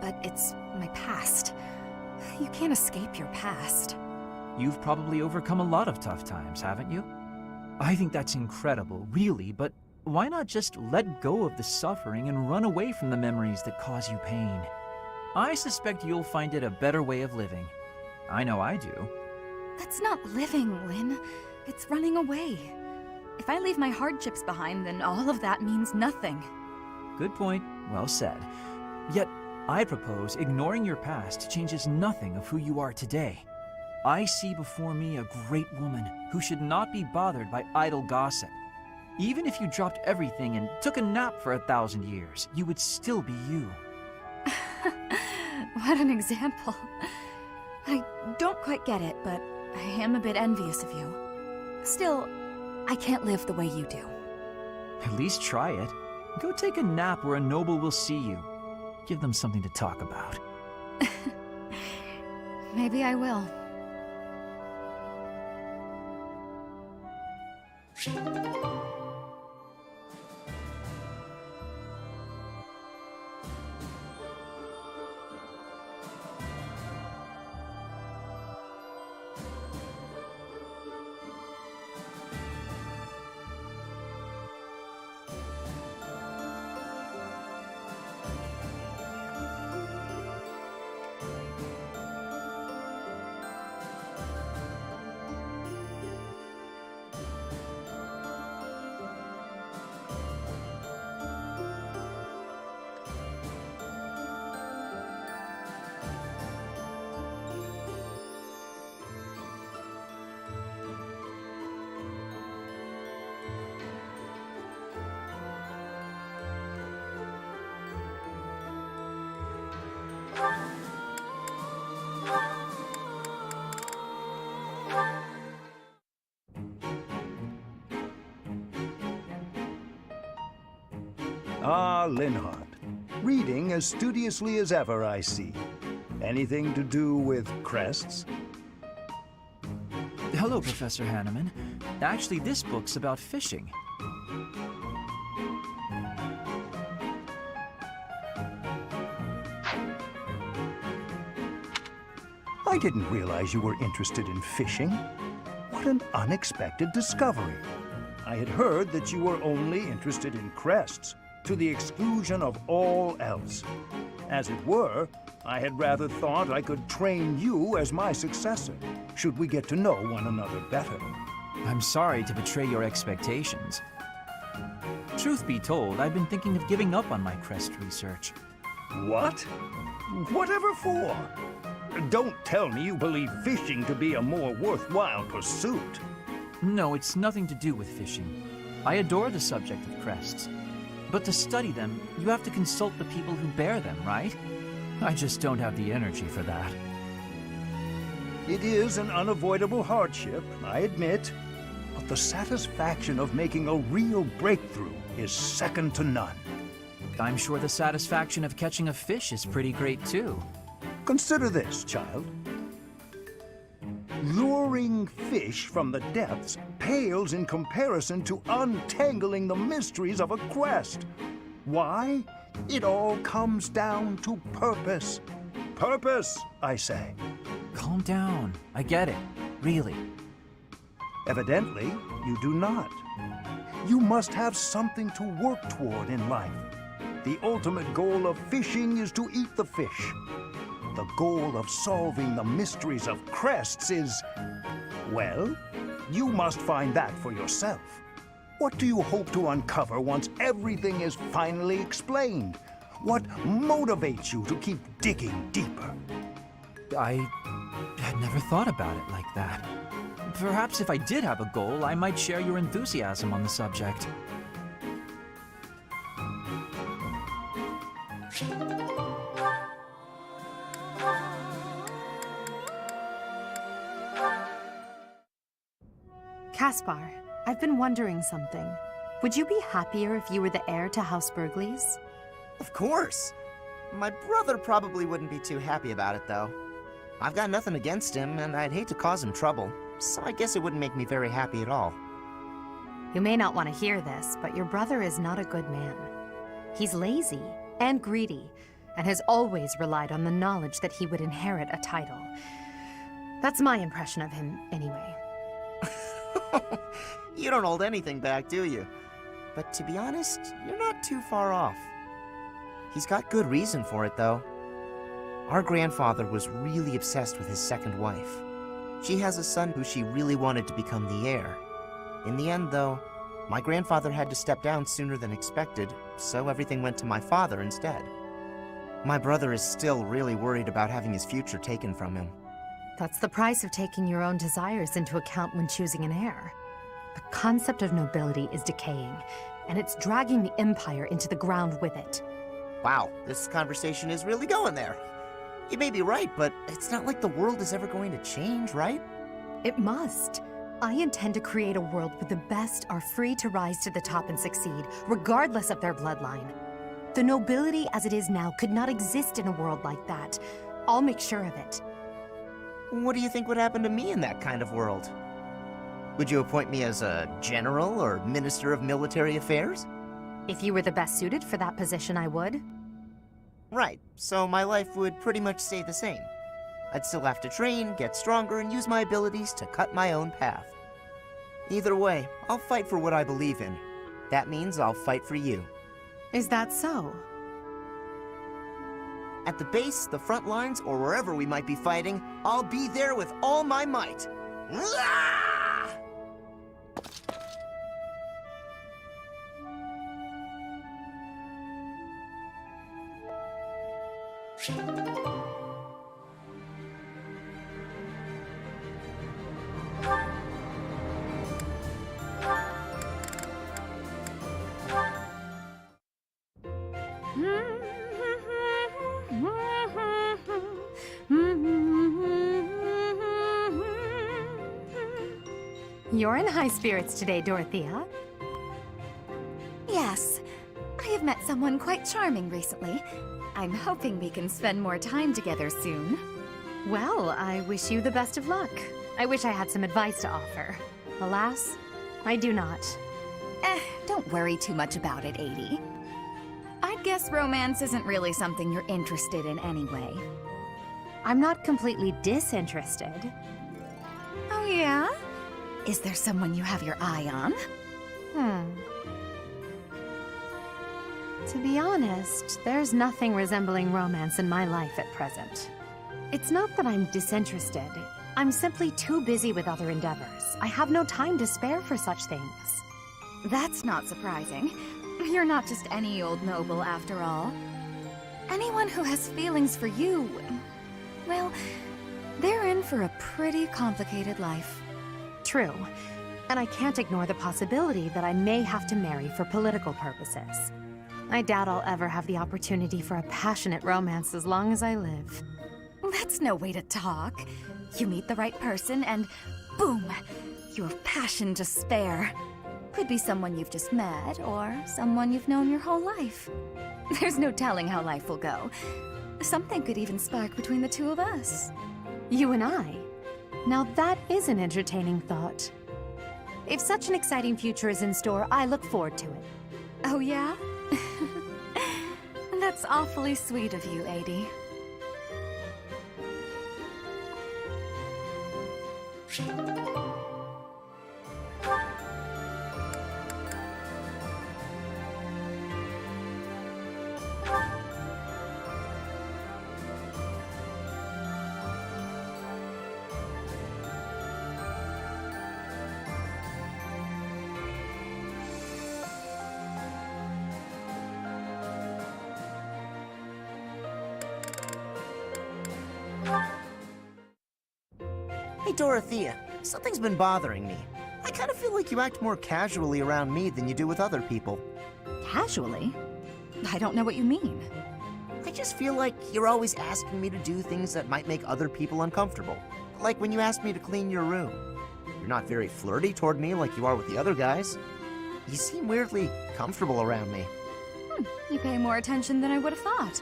But it's my past. You can't escape your past. You've probably overcome a lot of tough times, haven't you? I think that's incredible, really, but why not just let go of the suffering and run away from the memories that cause you pain? I suspect you'll find it a better way of living. I know I do. That's not living, Lynn. It's running away. If I leave my hardships behind, then all of that means nothing. Good point. Well said. Yet, I propose ignoring your past changes nothing of who you are today. I see before me a great woman who should not be bothered by idle gossip. Even if you dropped everything and took a nap for 1,000 years, you would still be you. What an example. I don't quite get it, but I am a bit envious of you. Still, I can't live the way you do. At least try it. Go take a nap where a noble will see you. Give them something to talk about. Maybe I will. Ah, Linhardt. Reading as studiously as ever, I see. Anything to do with crests? Hello, Professor Hanneman. Actually, this book's about fishing. I didn't realize you were interested in fishing. What an unexpected discovery. I had heard that you were only interested in crests, to the exclusion of all else. As it were, I had rather thought I could train you as my successor, should we get to know one another better. I'm sorry to betray your expectations. Truth be told, I've been thinking of giving up on my crest research. What? Whatever for? Don't tell me you believe fishing to be a more worthwhile pursuit. No, it's nothing to do with fishing. I adore the subject of crests. But to study them, you have to consult the people who bear them, right? I just don't have the energy for that. It is an unavoidable hardship, I admit. But the satisfaction of making a real breakthrough is second to none. I'm sure the satisfaction of catching a fish is pretty great too. Consider this, child. Luring fish from the depths pales in comparison to untangling the mysteries of a quest. Why? It all comes down to purpose. Purpose, I say. Calm down. I get it. Really. Evidently, you do not. You must have something to work toward in life. The ultimate goal of fishing is to eat the fish. The goal of solving the mysteries of crests is, well, you must find that for yourself. What do you hope to uncover once everything is finally explained? What motivates you to keep digging deeper? I had never thought about it like that. Perhaps if I did have a goal, I might share your enthusiasm on the subject. Caspar, I've been wondering something. Would you be happier if you were the heir to House Burgleys? Of course. My brother probably wouldn't be too happy about it, though. I've got nothing against him, and I'd hate to cause him trouble, so I guess it wouldn't make me very happy at all. You may not want to hear this, but your brother is not a good man. He's lazy and greedy, and has always relied on the knowledge that he would inherit a title. That's my impression of him, anyway. You don't hold anything back, do you? But to be honest, you're not too far off. He's got good reason for it, though. Our grandfather was really obsessed with his second wife. She has a son who she really wanted to become the heir. In the end, though, my grandfather had to step down sooner than expected, so everything went to my father instead. My brother is still really worried about having his future taken from him. That's the price of taking your own desires into account when choosing an heir. The concept of nobility is decaying, and it's dragging the Empire into the ground with it. Wow, this conversation is really going there. You may be right, but it's not like the world is ever going to change, right? It must. I intend to create a world where the best are free to rise to the top and succeed, regardless of their bloodline. The nobility as it is now could not exist in a world like that. I'll make sure of it. What do you think would happen to me in that kind of world? Would you appoint me as a general or minister of military affairs? If you were the best suited for that position, I would. Right, so my life would pretty much stay the same. I'd still have to train, get stronger, and use my abilities to cut my own path. Either way, I'll fight for what I believe in. That means I'll fight for you. Is that so? At the base, the front lines, or wherever we might be fighting, I'll be there with all my might. You're in high spirits today, Dorothea. Yes. I have met someone quite charming recently. I'm hoping we can spend more time together soon. Well, I wish you the best of luck. I wish I had some advice to offer. Alas, I do not. Don't worry too much about it, Adie. I'd guess romance isn't really something you're interested in anyway. I'm not completely disinterested. Oh yeah? Is there someone you have your eye on? To be honest, there's nothing resembling romance in my life at present. It's not that I'm disinterested. I'm simply too busy with other endeavors. I have no time to spare for such things. That's not surprising. You're not just any old noble, after all. Anyone who has feelings for you, well, they're in for a pretty complicated life. True. And I can't ignore the possibility that I may have to marry for political purposes. I doubt I'll ever have the opportunity for a passionate romance as long as I live. That's no way to talk. You meet the right person and boom, you have passion to spare. Could be someone you've just met or someone you've known your whole life. There's no telling how life will go. Something could even spark between the two of us. You and I? Now that is an entertaining thought. If such an exciting future is in store, I look forward to it. Oh yeah? That's awfully sweet of you, Adie. Hey, Dorothea, something's been bothering me. I kind of feel like you act more casually around me than you do with other people. Casually? I don't know what you mean. I just feel like you're always asking me to do things that might make other people uncomfortable. Like when you asked me to clean your room. You're not very flirty toward me like you are with the other guys. You seem weirdly comfortable around me. You pay more attention than I would have thought.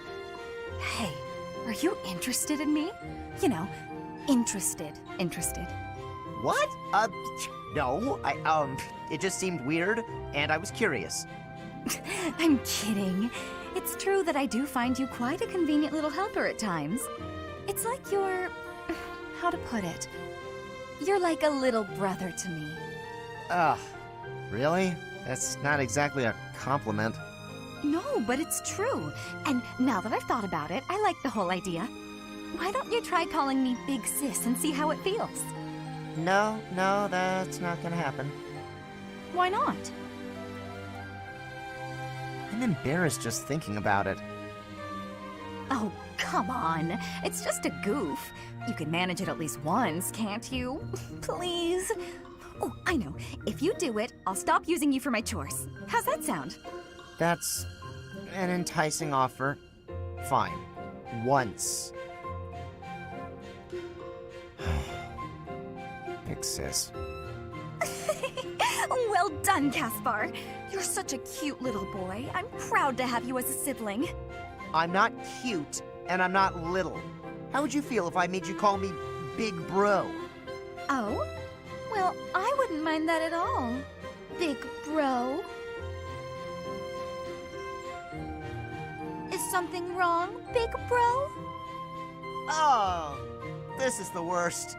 Hey, are you interested in me? You know, interested. What? No, it just seemed weird, and I was curious. I'm kidding. It's true that I do find you quite a convenient little helper at times. It's like you're... how to put it? You're like a little brother to me. Ugh, really? That's not exactly a compliment. No, but it's true. And now that I've thought about it, I like the whole idea. Why don't you try calling me Big Sis and see how it feels? No, that's not gonna happen. Why not? I'm embarrassed just thinking about it. Oh, come on. It's just a goof. You can manage it at least once, can't you? Please? Oh, I know. If you do it, I'll stop using you for my chores. How's that sound? That's an enticing offer. Fine. Once. Big Sis. Well done, Caspar. You're such a cute little boy. I'm proud to have you as a sibling. I'm not cute, and I'm not little. How would you feel if I made you call me Big Bro? Oh? Well, I wouldn't mind that at all. Big Bro. Is something wrong, Big Bro? Oh, this is the worst.